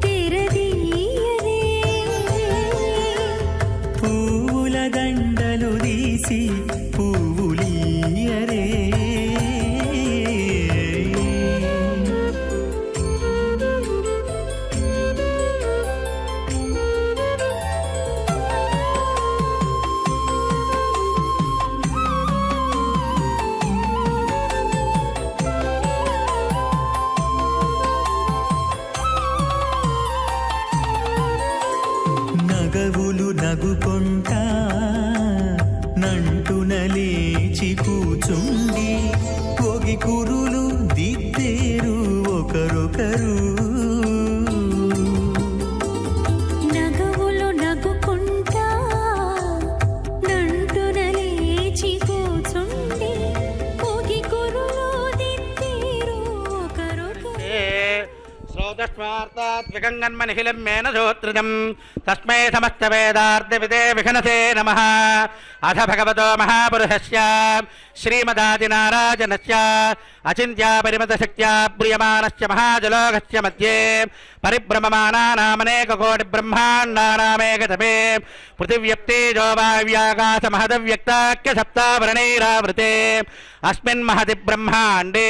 తెరదీయరే పువ్వుల దండలు తీసి పువ్వులీయరే నగవులు నగుకొంటా నంటున లేచి కూచుండి పొగి కురులు దిద్దేరు ఒకరొకరు నగవులు నగుకుంటా నంటున లేచి కూచుండి పొగి కురులు దిద్దేరు ఒకరొకరు శ్రోతస్మార్తాత్ వికంగన్మనిఖిలం మేన సూత్రిజం తస్మై సమస్తవేదార్థవిదే విఘనసే నమః. అథ భగవతో మహాపురుషస్య శ్రీమదాదినారాజనస్య అచింత్యా పరిమతశక్త్యా ప్రియమానస్య మహాజలోకస్య మధ్యే పరిభ్రమమానానామనేకకోటి బ్రహ్మాండానామేకతమే పృథివ్యప్తేజో వావ్యాకాశమహదవ్యక్తాఖ్య సప్తావరణైరావృతే అస్మిన్ మహతి బ్రహ్మాండే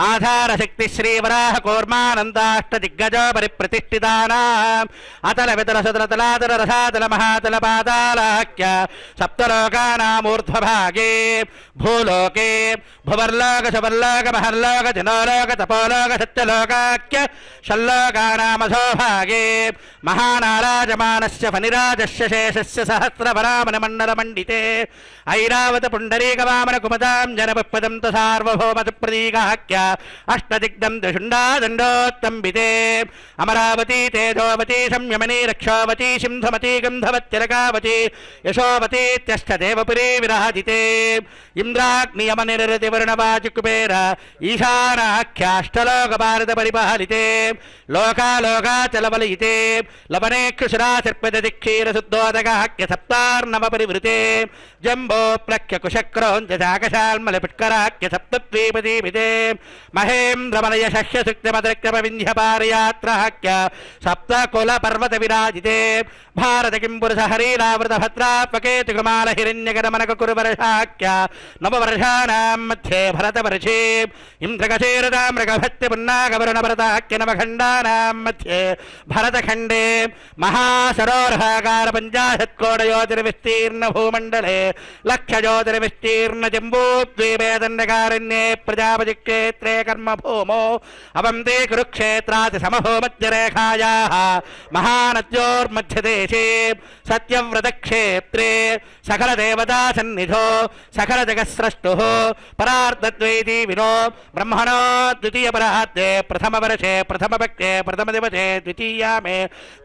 ఆధారశక్తి శ్రీవరాహ కూర్మానందాష్టదిగ్గజో పరిప్రతిష్ఠితానాం అతల వితల సుతల తలాతల రసాతల మహాతల పాతాళాఖ్య సప్తలోకానామూర్ధ్వభాగే భూలోకే భువర్లోక శువర్లోక మహర్లోక జనోలోక తపోలోక సత్యలోకాఖ్య షల్లోకానామధోభాగే మహానారాజమానస్య ఫణిరాజస్య శేషస్య సహస్రవరామనమండలమండితే ఐరావత పుండరీకవామన కుమతాం జనపుష్పదం తు సార్వభౌమత ప్రతీకాఖ్య అష్టదిగ్ధం దుషుండాదండోత్తంబితే అమరావతీ తేజోవతీ సంయమనీ రక్షోవతీ సింధుమతీ గంధవత్తిలకావతీ యశోవతీత్యష్టదేవపురీ విరాజితే ఇంద్రాగ్నియమనిరతివర్ణవాచి కుబేర ఈశానాఖ్యాష్టలోక భారత పరిపాలితే లోకాలోకాచలవలయితే లవనేక్షుశిరాశర్పదదిక్షీరశుద్ధోదకాఖ్య సప్తార్ణవ పరివృతే జంబో ప్లక్ష్యకుశక్రోంజాకశాల్మలపుష్కరాఖ్య సప్తద్వీపదీపితే మహేంద్రమలయ శక్ష్యశుక్తిమదక్రమవింధ్యపారయాత్రాఖ్య సప్తకుల పర్వత విరాజితే భారత కింపురుష హరీరావృత భద్రాపకేతు కృమాల హిరణ్యగరమనక కురువర్షాఖ్య నవవర్షాణాం మధ్యే భరతవర్షే ఇంద్రకశేరతామ్రగభత్య పున్నాగవరుణభరతాఖ్య నవఖండానాం మధ్యే భరతఖండే మహాసరోర్హాకార పంచాశత్కోటయోతిర్విస్తీర్ణ భూమండలే లక్షజ్యోతిర్విస్తీర్ణ జంబూద్వీపేదండకారణ్యే ప్రజాపతి క్షేత్రే కర్మభూమో అవంతే కురుక్షేత్రాతి సమభూమధ్యరేఖాయాః మహానద్యోర్మధ్యదేశే సత్యవ్రతక్షేత్రే సకలదేవతా సన్నిధో సకలజగత్స్రష్టుః పరార్ధద్వైతీ వినో బ్రహ్మణో ద్వితీయపరార్ధే ప్రథమవర్షే ప్రథమభక్తే ప్రథమదివసే ద్వితీయామే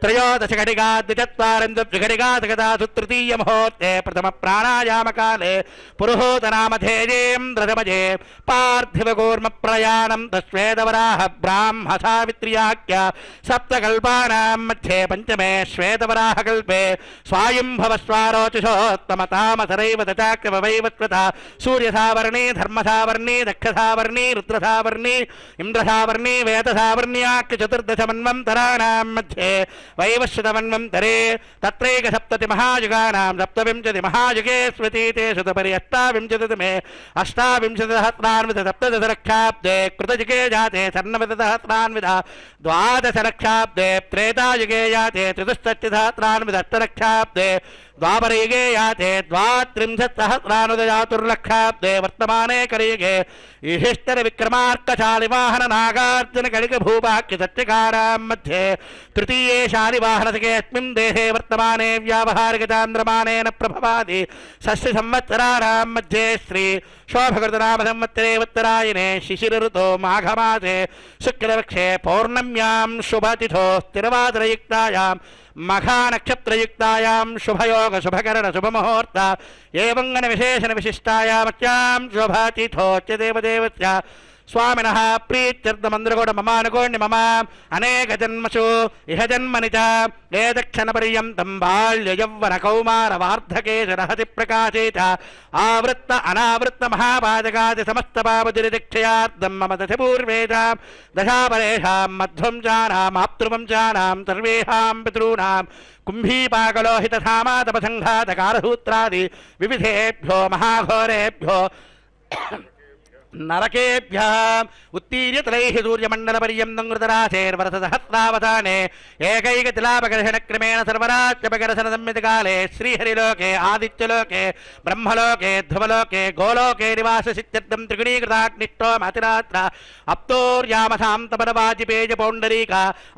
త్రయోదశఘటికా ద్విచత్వారింద్విఘటికాతగతాసు తృతీయముహూర్తే ప్రథమ ప్రాణాయామకాలే పురుహూతనామధేయేంద్రధమజే పార్థివకూర్మ ప్రయాణం తస్వేదవరాహ బ్రాహ్మ సావిత్ర్యాఖ్య సప్తకల్పానాం మధ్యే పంచమే శ్వేతవరాహకల్పే స్వాయుంభవస్వారోచిషోత్తమతామసరైవ దచాక్రమవైవత్వత సూర్యసావర్ణీ ధర్మసావర్ణీ దక్షసావర్ణీ రుద్రసావర్ణీ ఇంద్రసావర్ణీ వేదసావర్ణ్యాఖ్య చతుర్దశమన్వంతరాణాం మధ్యే వైవశ్రుతమన్వంతరే తత్రైక సప్తతి మహాయుగానాం సప్తవింశతి మహాయుగే స్వతీతే శతపరి అష్టావింశతిమే అష్టావింశతిసహస్రాన్విత సప్తదశలక్షాబ్దే కృతయుగే జాతే సర్ణవితసహస్రాన్విత ద్వాదశలక్షాబ్దే త్రేతాయుగే జాతే చతుష్టసహస్రాన్విత అష్టలక్షాబ్దే ద్వాపరయుగే యాతే ద్వాత్రింశత్సహస్రానుదయాతుర్లక్షాబ్దే వర్తమానే కలియుగే యుధిష్ఠిర విక్రమార్కశాలివాహన నాగార్జున కళిక భూపాఖ్య సత్యకారాం మధ్యే తృతీయే శాలివాహనసకేऽస్మిన్ దేహే వర్తమానే వ్యావహారిక చాంద్రమానేన ప్రభవాది షష్ఠి సంవత్సరాణాం మధ్యే శ్రీ శోభకృతనామ సంవత్సరే ఉత్తరాయణే శిశిర ఋతో మాఘమాసే శుక్లపక్షే పౌర్ణమ్యాం శుభతిథో స్థిరవాదరయుక్తాయాం మఖా నక్షత్రయుక్తాయాం శుభయోగ శుభకరణ శుభముహూర్త ఏవంగన విశేషణ విశిష్టాయామత్యాం శుభతిథోచ్య దేవదేవస్య స్వామినః ప్రీత్యర్థమంద్రగోడ మమానుకోండి మమ అనేక జన్మసు ఇహ జన్మని చ ఏదక్షణ పర్యంతం బాల్య యౌవన కౌమార వార్ధకేశరహతి ప్రకాశే చ ఆవృత్త అనావృత్త మహాపాదకాది సమస్త పాపదురిదక్షయార్థం మమ దశ పూర్వే చ దశాపరేషాం మధ్వంశానాం ఆప్తృవంశానాం సర్వేషాం పితॄణాం కుంభీపాకలోహిత సామాతపసంఘాతకారసూత్రాది వివిధేభ్యో మహాఘోరేభ్యో నరకేభ్యః ఉత్తీర్య తలైః సూర్యమండలపర్యంతం కృతరాశేర్వరసహస్రావసానే ఏకైకతిలాపకర్షణక్రమేణ సర్వరాజ్యపకర్షణ సంమితకాలే శ్రీహరిలోకే ఆదిత్యలోకే బ్రహ్మలోకే ధ్రువలోకే గోలోకే నివాససిత్యర్థం త్రిగుణీకృతాగ్నిష్టోమతిరాత్ర అప్తోర్యామశాంతపరవాజిపేజ పౌండరీక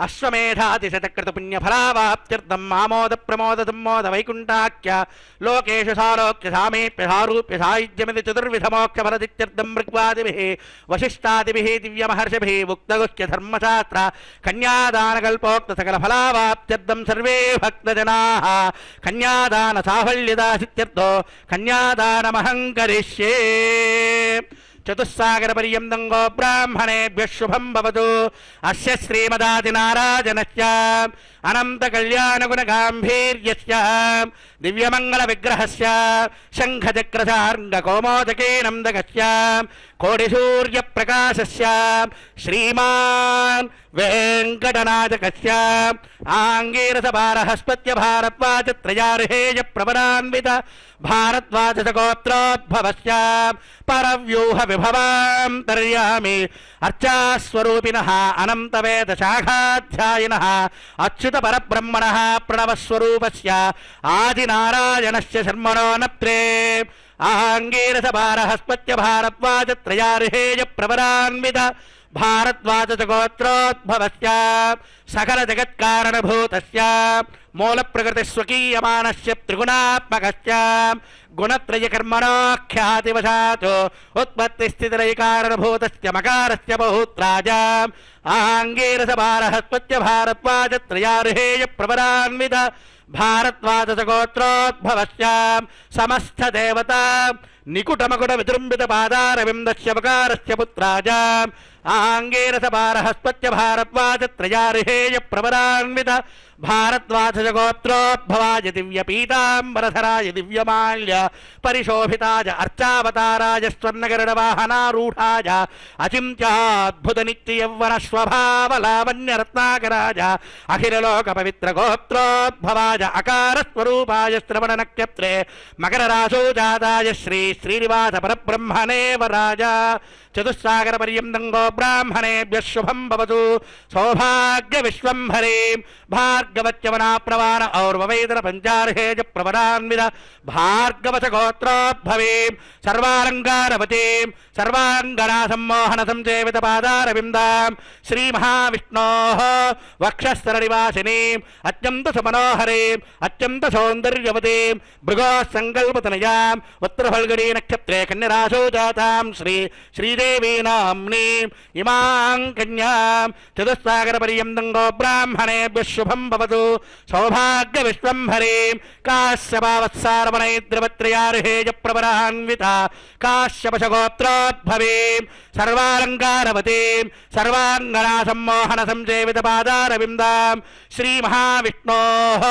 అశ్వమేధాతిశతకృత పుణ్యఫలావాప్త్యర్థం ఆమోద ప్రమోద సమ్మోద వైకుంఠాఖ్య లోకేషు సాలోక్య సామీప్య సారూప్య సాయుజ్యమితి చతుర్విధమోక్షఫలదిత్యర్థం మృగ్వాదిభిః వశిష్టాదిభిః దివ్యమహర్షిభిः ఉక్తగుహ్య ధర్మశాస్త్ర కన్యాదానకల్పోక్త సకల ఫలావాప్త్యర్థం సర్వే భక్తజనాః కన్యాదాన సాఫల్యదాసిత్యర్థో కన్యాదానమహం కరిష్యే చతుస్సాగరపర్యంతం గో బ్రాహ్మణేభ్యः శుభం భవతు. అస్య శ్రీమదాదినారాజనస్య అనంత కళ్యాణగుణగాంభీర్యస్య దివ్యమంగళ విగ్రహస్య శంఖచక్రసార్ంగకౌమోదకేనందకస్య కోటిసూర్యప్రకాశస్య శ్రీమాన్ వెంకటనాథకస్య ఆంగీరసభారహస్పత్య భారద్వాజత్రయార్హేయ ప్రవరాన్విత భారద్వాజగోత్రోద్భవస్య పరవ్యూహ విభవాంతర్యామి అర్చాస్వరూపిణః అనంతవేద శాఖాధ్యాయినః అచ్యుత పరబ్రహ్మణః ప్రణవస్వరూపస్య ఆదినారాయణస్య శర్మణో నప్త్రే ఆంగీరసభారహస్పత్య భారద్వాజత్రయార్హేయ ప్రవరాన్విత భారద్వాజగోత్రోద్భవస్య సకల జగత్కారణభూతస్య మూల ప్రకృతి స్వకీయమానస్య త్రిగుణాత్మకస్య గుణత్రయకర్మణోఖ్యాతివశాత్ ఉత్పత్తి స్థితిలయకారణభూతస్య మకారస్య బహూత్రాజ ఆంగీరసభారహస్పత్య భారద్వాజత్రయార్హేయ ప్రవరాన్విత భారద్వాజగోత్రోద్భవస్య సమస్త దేవతా నికుటమకుట విజృంభిత పాదారవిందస్య వకారస్య పుత్రాజ ఆంగీరసభారహస్పత్య భారద్వాజత్రయార్హేయ ప్రవరాన్విత భారద్వాజగోత్రోద్భవాయ దివ్య పీతాంబరధరాయ దివ్యమాల్య పరిశోభితాయ అర్చావతారాయ స్వర్ణగరుడవాహనారూఢాయ అచింత్యాద్భుత నిత్యయౌవన స్వభావలావణ్యరత్నాకరాయ అఖిలలోక పవిత్ర గోత్రోద్భవాయ అకారస్వరూపాయ శ్రవణ నక్షత్రే మకర రాశో జాతాయ శ్రీ శ్రీనివాస పరబ్రహ్మణే వరాజ చతుస్సాగర పర్యంతం గో బ్రాహ్మణేభ్యः శుభం భవతు. సౌభాగ్య విశ్వంభరీం భార్గవత్యవనా ప్రవాణ ఔర్వవేదన పంచార్హేజ ప్రవరాన్విత భార్గవత గోత్రోద్భవీం సర్వాలంకారవతీం సర్వాంగనా సమ్మోహన సంసేవిత పాదారవిందాం శ్రీ మహావిష్ణోః వక్షస్థల నివాసినీం అత్యంత సుమనోహరీం అత్యంత సౌందర్యవతీం భృగో సంకల్పతనయాం ఉత్తరఫల్గుణీ నక్షత్రే కన్యరాశో జాతాం శ్రీదేవీ నామ్నీం ఇమాం కన్యాం చతుస్సాగర పర్యంతం గో బ్రాహ్మణేభ్యः శుభం భవతు. సౌభాగ్య విశ్వంభరీం కాశ్యపావత్సారమణైద్రవత్రయార్హేయ ప్రవరాన్విత కాశ్యపశగోత్రోద్భవీం సర్వాలంకారవతీం సర్వాంగనా సమ్మోహన సంసేవిత పాదారవిందాం శ్రీ మహావిష్ణోః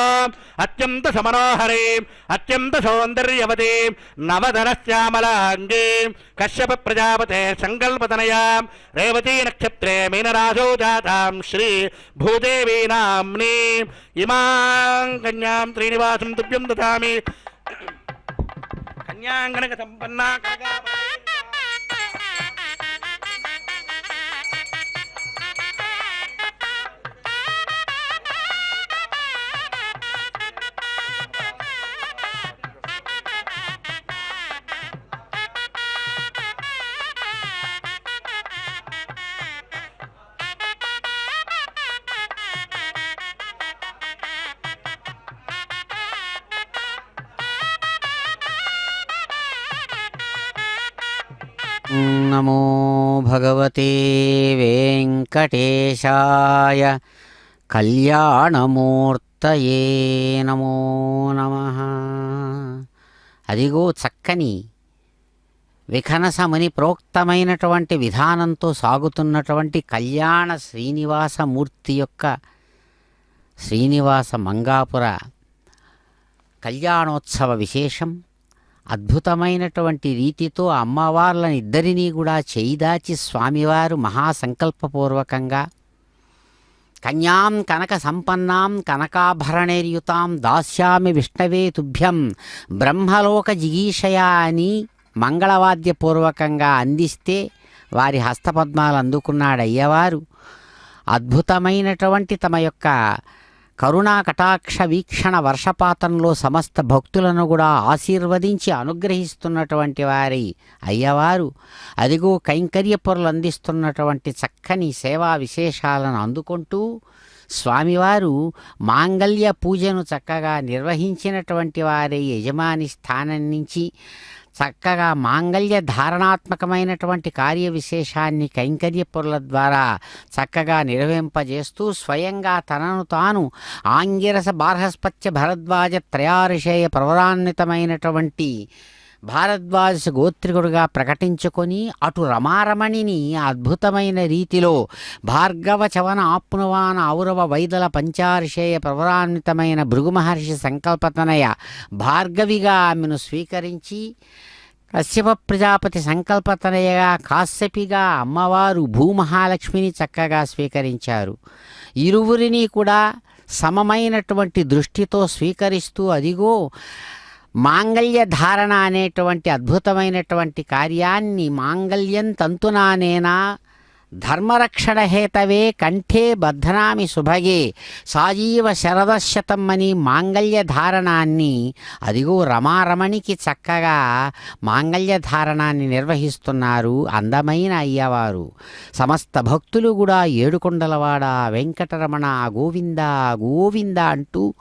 అత్యంత సమనోహరీం అత్యంత సౌందర్యవతీం నవధనశ్యామలాంగీం కశ్యప ప్రజాపతే సంకల్పతనయాం రేవతీ నక్షత్రే మీనరాశో జాతాం శ్రీ భూదేవీ నామ్నీం ఇమాం కన్యాం శ్రీనివాసం తుభ్యం దదామి. కన్యాంగనక సంపన్నా నమో భగవతే వెంకటేశాయ కళ్యాణమూర్తయే నమో నమః. అదిగో చక్కని విఖనసముని ప్రోక్తమైనటువంటి విధానంతో సాగుతున్నటువంటి కళ్యాణ శ్రీనివాసమూర్తి యొక్క శ్రీనివాస మంగాపుర కళ్యాణోత్సవ విశేషం. అద్భుతమైనటువంటి రీతితో అమ్మవార్లను ఇద్దరినీ కూడా చేయిదాచి స్వామివారు మహాసంకల్పపూర్వకంగా కన్యాం కనక సంపన్నాం కనకాభరణైర్యుతాం దాస్యామి విష్ణవే తుభ్యం బ్రహ్మలోక జిగీషయా అని మంగళవాద్యపూర్వకంగా అందిస్తే వారి హస్తపద్మాలు అందుకున్నాడు అయ్యవారు. అద్భుతమైనటువంటి తమ యొక్క కరుణా కటాక్ష వీక్షణ వర్షపాతంలో సమస్త భక్తులను కూడా ఆశీర్వదించి అనుగ్రహిస్తున్నటువంటి వారి అయ్యవారు అదిగో కైంకర్య పొరలు అందిస్తున్నటువంటి చక్కని సేవా విశేషాలను అందుకుంటూ స్వామివారు మాంగళ్య పూజను చక్కగా నిర్వహించినటువంటి వారి యజమాని స్థానం నుంచి చక్కగా మాంగళ్య ధారణాత్మకమైనటువంటి కార్య విశేషాన్ని కైంకర్య పొరల ద్వారా చక్కగా నిర్వహింపజేస్తూ స్వయంగా తనను తాను ఆంగిరస బార్హస్పత్య భరద్వాజ త్రయార్షేయ ప్రవరాన్వితమైనటువంటి భారద్వాజ గోత్రికుడుగా ప్రకటించుకొని అటు రమారమణిని అద్భుతమైన రీతిలో భార్గవ చవన ఆప్నువాన ఔరవ వైదల పంచారిషేయ ప్రవరాన్వితమైన భృగు మహర్షి సంకల్పతనయ భార్గవిగా ఆమెను స్వీకరించి కశ్యప ప్రజాపతి సంకల్పతనయగా కాశ్యపిగా అమ్మవారు భూమహాలక్ష్మిని చక్కగా స్వీకరించారు. ఇరువురిని కూడా సమమైనటువంటి దృష్టితో స్వీకరిస్తూ అదిగో మాంగళ్య ధారణ అనేటువంటి అద్భుతమైనటువంటి కార్యాన్ని మాంగళ్యం తంతునానేనా ధర్మరక్షణ హేతవే కంఠే బధ్నామి సుభగే సాజీవ శరదశతం అని మాంగళ్య ధారణాన్ని అదిగో రమారమణికి చక్కగా మాంగళ్య ధారణాన్ని నిర్వహిస్తున్నారు అందమైన అయ్యవారు. సమస్త భక్తులు కూడా ఏడుకొండలవాడ వెంకటరమణ గోవింద గోవింద అంటూ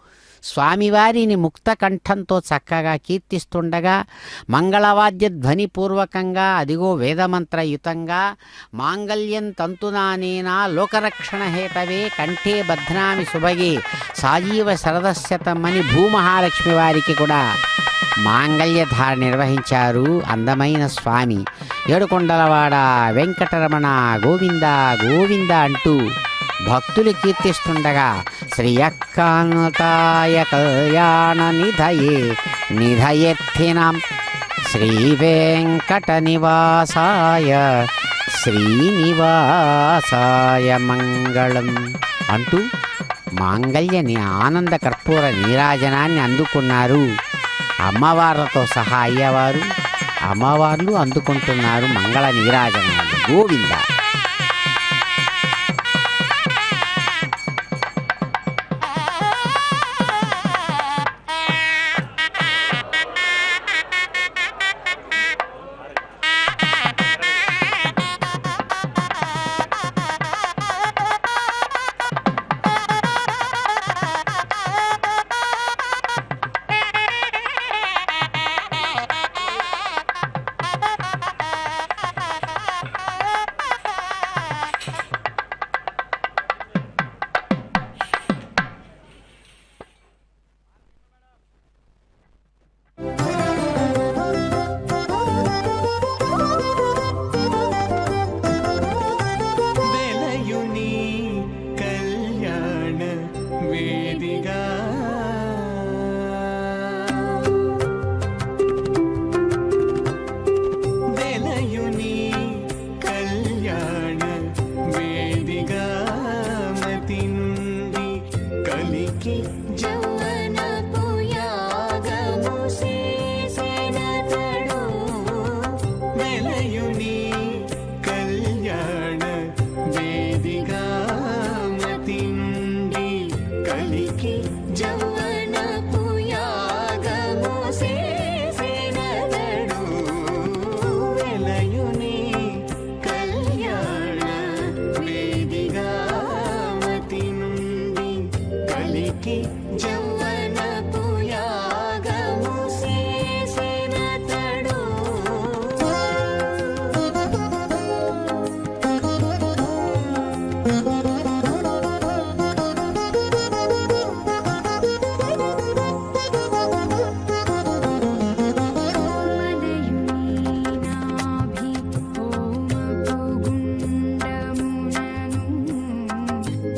స్వామివారిని ముక్త కంఠంతో చక్కగా కీర్తిస్తుండగా మంగళవాద్య ధ్వనిపూర్వకంగా అదిగో వేదమంత్రయుతంగా మాంగళ్యం తంతునానేనా లోకరక్షణ హేతవే కంఠే బధ్నామి సుభగే సాజీవ శరదశతం అని భూమహాలక్ష్మి వారికి కూడా మాంగళ్యధార నిర్వహించారు అందమైన స్వామి. ఏడుకొండలవాడ వెంకటరమణ గోవింద గోవింద అంటూ భక్తులు కీర్తిస్తుండగా శ్రీయకాంతాయ కళ్యాణ నిధయే నిధయేర్థినాం శ్రీ వెంకట నివాసాయ శ్రీనివాసాయ మంగళం అంటూ మాంగళ్యని ఆనంద కర్పూర నీరాజనాన్ని అందుకున్నారు. అమ్మవార్లతో సహా అయ్యవారు అమ్మవార్లు అందుకుంటున్నారు మంగళ నీరాజనాలు. గోవింద.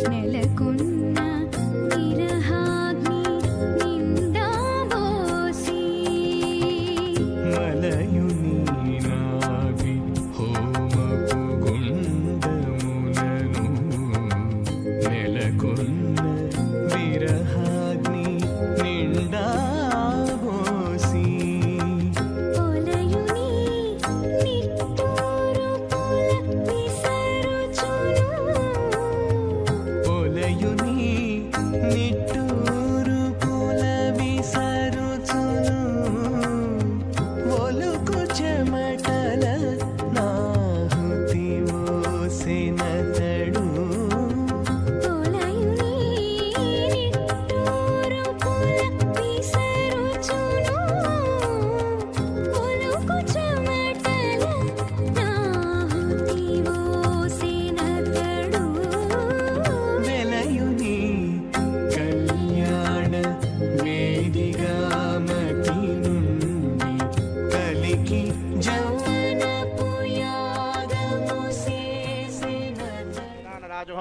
నెలకొన్న విరహాగ్ని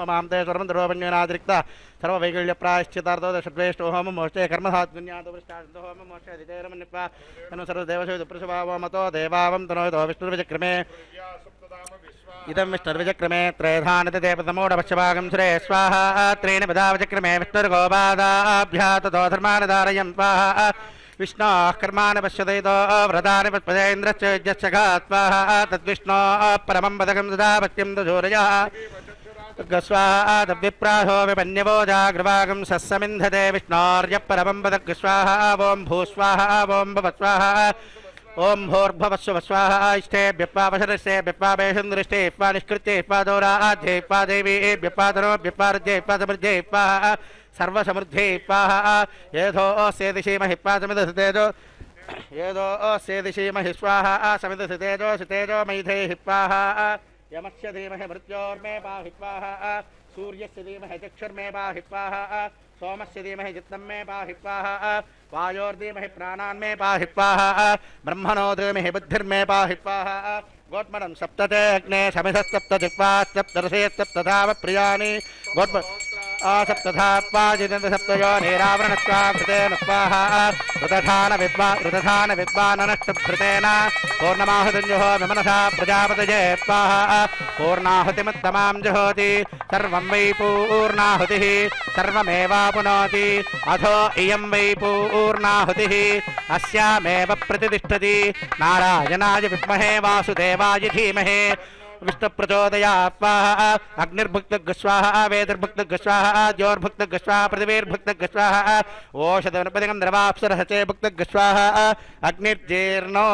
मां ते सर्वमन्त्रोपन्योनातिरिक्त सर्ववैकल्यप्रायश्चितार्थो दशद्वेष्टो होमं मोक्षे कर्मसात्पुण्यादवृष्टान्तो होमं मोक्षे अधिचैरमन्यप्वा तनु सर्वदेवसेवितुप्रसभावो मतो देवावं तनोतो विष्णुर्विचक्रमे इदं विष्णुर्विचक्रमे त्रयधानतदेवतमोढपक्षभागं सुरे स्वाहा त्रीणि पदावचक्रमे विष्णुर्गोपादाभ्या ततो धर्मानधारयं स्वाहा विष्णोः कर्माणि पश्यतैतो व्रतानि पश्पदेन्द्रश्च यज्ञश्चघात्वाहा तद्विष्णोः परमं पदकं सदा भक्तिं दशूरयः स्वाहा तद्विप्राहो विपन्यवो जाग्रवागं सस्समिन्धते विष्णोर्यः परमं पदग्स्वाहा ॐ भूस्वाहा ॐ भवस्वाहा ओं भूर्भुवस्सुः स्वाहा इष्टेभ्यः वशरिष्टेभ्यः वेषन्दृष्टेभ्यः निष्कृत्येभ्यः दोराध्येभ्यः देवीभ्यः तनोभ्यः समृद्धेभ्यः सर्वसमृद्धेभ्यः येधोऽस्य दिशीमहि समिदसतेजो येधोऽस्य दिशीमहि स्वाहा समिदसतेजो सुतेजो मैधेः स्वाहा यमस्य धीमहि मृत्योर्मे पाहि स्वाहा सूर्यस्य धीमहि चक्षुर्मे पाहि स्वाहा सोमस्य धीमहि चित्तं मे पाहि स्वाहा वायोर्धीमहि प्राणान्मे पाहि स्वाहा ब्रह्मणो धीमहि बुद्धिर्मे पाहि स्वाहा गोट्मनं सप्तते अग्ने समिधस्तप्तजिह्वा सप्तरसे सप्तधाव प्रियाणि गोट्म सप्तधा पाजिनन्द सप्तयो नीरावरणत्वा कृतेन स्वाहा ऋतधान विद्वाननष्टभृतेन पूर्णमाहुतिञ्जुहो विमनसा प्रजापतये स्वाहा पूर्णाहुतिमुत्तमां जुहोति सर्वं वै पूर्णाहुतिः सर्वमेवापुनोति अथो इयं वै पूर्णाहुतिः अस्यामेव प्रतिष्ठति नारायणाय विद्महे वासुदेवाय धीमहि विष्णुप्रचोदयात् स्वाहा अग्निर्भुक्तः स्वाहा वेदिर्भुक्तः स्वाहा ज्योर्भुक्तः स्वाहा पृथिवीर्भुक्तः स्वाहा ओषधवनपदिकं द्रवाप्सरः च भुक्तः स्वाहा अग्निर्जीर्णो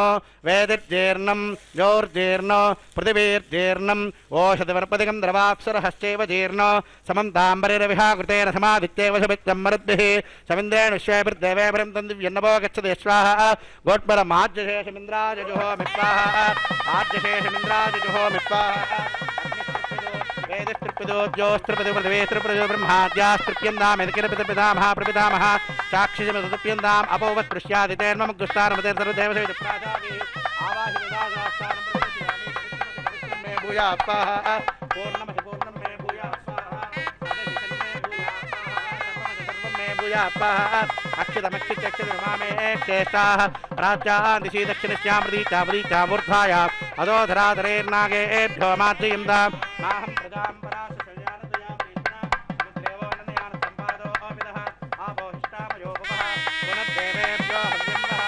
वेदिर्जीर्णं ज्योर्जीर्णो पृथिवीर्जीर्णम् ओषधवनपदिकं द्रवाप्सरश्चैव जीर्णो समं ताम्बरिरविहाकृतेन समादित्येव समित्यं मरुद्भिः समिन्द्रेण विश्वेभिर्देवेभिरं तन्दिव्यन्नवो गच्छति स्वाहा गोट्परमाज्यशेषमिन्द्राय जुहोमि स्वाहा आज्यशेषमिन्द्राय जुहोमि वेदस्त्रिपदोज्योस्त्रिपदो पृथिवीस्त्रिपदो ब्रह्माद्यास्त्रिप्यन्दामेदकिरपितपितामहा प्रपितामहा साक्षिजमतुप्यन्दाम् अपोवत्पृश्यादितेर्ममुग्गुष्टानमते सर्वदेवसेवितप्राजाभिः आवाहिदासानं मे भूया स्वाहा पूर्णमसि पूर्णं मे भूया स्वाहा भूया स्वाहा अक्षितमक्षित्यक्षितमामे क्षेष्टाः प्राच्यान् दिशि दक्षिणस्यामृतीचामृतीचामूर्ध्वाया अधोधराधरेर्नागेभ्यो माद्रियन्तां माहं प्रजां पराशशयानतया कृष्णा मुद्रेवो नन्दयान सम्पादो अमिदः आपोहिष्टामयोपवः पुनर्देवेभ्यो हव्यन्वः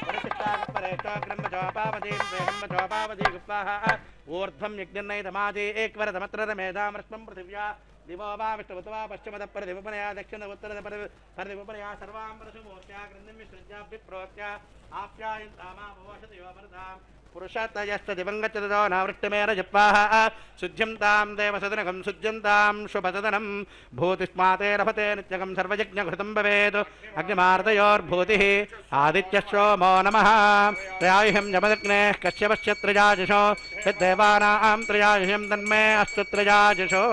परिशिष्टागपरेष्टोग्रह्मचोपावधीं ब्रह्मचोपावधी गुप्ताः ऊर्ध्वं यज्ञन्नैतमादि एकवरदमत्र मेधामृष्टं पृथिव्या दिवो वा विष्णुवत् वा पश्चिमतः परदिवपनया दक्षिण उत्तरपरदिवपनया सर्वां परशुमोर्च्या ग्रन्थिं विसृज्याभिप्रोच्य आप्यायन्तामावोषतयो मरुताम् पुरुषात्तयश्च दिवङ्गच्छतो नावृष्टमेन जप्वाः शुद्ध्यं तां देवसदनकं शुद्ध्यन्तां शुभसदनं भूतिष्माते रभते नित्यकं सर्वयज्ञघृतं भवेत् अग्निमार्दयोर्भूतिः आदित्यश्रोमो नमः त्रयायुषं जमदग्नेः कश्यपश्च त्रयाजुषो यद्देवानां त्रयायुषं तन्मे अस्तु त्रयाजुषो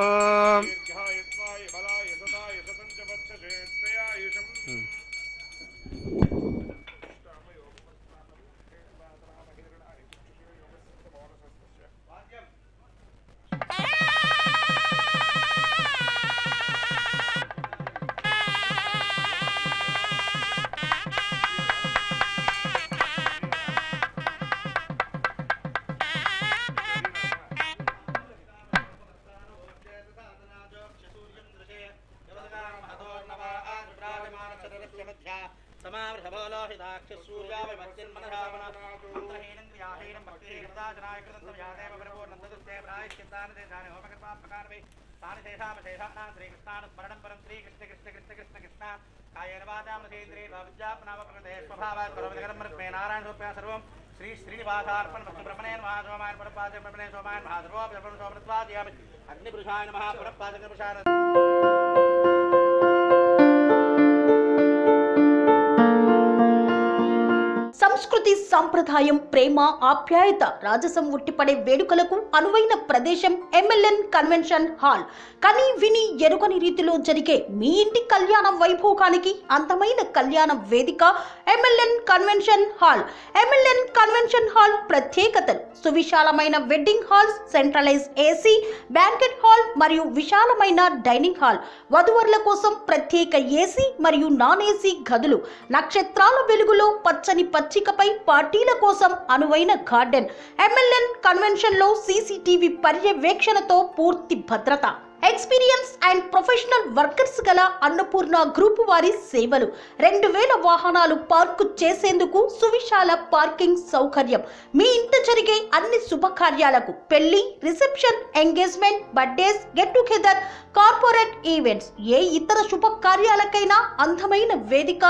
श्री श्रीनिवासार्पण ब्रह्मणे नमः सोमायन परपादे ब्रह्मणे सोमायन महाधर्वो ब्रह्मण सोमृत्वादयामि अग्निपुरुषाय नमः परपादकपुरुषाय సంస్కృతి సంస్కృతి సంప్రదాయం, ప్రేమ, ఆప్యాయత, రాజసం ఉట్టిపడే వేడుకలకు అనువైన ప్రదేశం MLN కన్వెన్షన్ హాల్. కని విని ఎరుగని రీతిలో జరిగే మీ ఇంటి కళ్యాణ వైభోగానికి అందమైన కళ్యాణ వేదిక MLN convention hall. MLN convention hall ప్రత్యేకతలు: సువిశాలమైన wedding halls, centralise AC, banquet hall మరియు విశాలమైన డైనింగ్ హాల్, వధువరుల కోసం ప్రత్యేక AC మరియు నాన్ AC గదులు, నక్షత్రాల వెలుగులో పచ్చని పచ్చికపై పార్టీల కోసం అనువైన గార్డెన్. MLN కన్వెన్షన్ లో CCTV పర్యవేక్షణతో పూర్తి భద్రత. ఎక్స్పీరియన్స్ అండ్ ప్రొఫెషనల్ వర్కర్స్ గల అన్నపూర్ణ గ్రూప్ వారి సేవలు. 2000 వాహనాలు పార్కు చేసేందుకు సువిశాల పార్కింగ్ సౌకర్యం. మీ ఇంట జరిగే అన్ని శుభకార్యాలకు, పెళ్లి, reception, engagement, birthdays, get together, corporate events, ఏ ఇతర శుభకార్యాలకైనా అందమైన వేదిక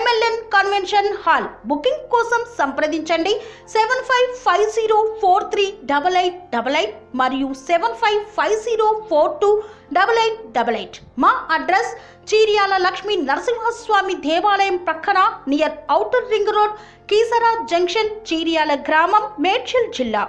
MLN కన్వెన్షన్ హాల్. బుకింగ్ కోసం సంప్రదించండి 7550438888 మరియు 7550428888. మా అడ్రస్ చీర్యాల లక్ష్మీ నరసింహస్వామి దేవాలయం ప్రక్కన, near outer ring road, Keesara junction, Cheeryal గ్రామం, మేడ్చల్ జిల్లా.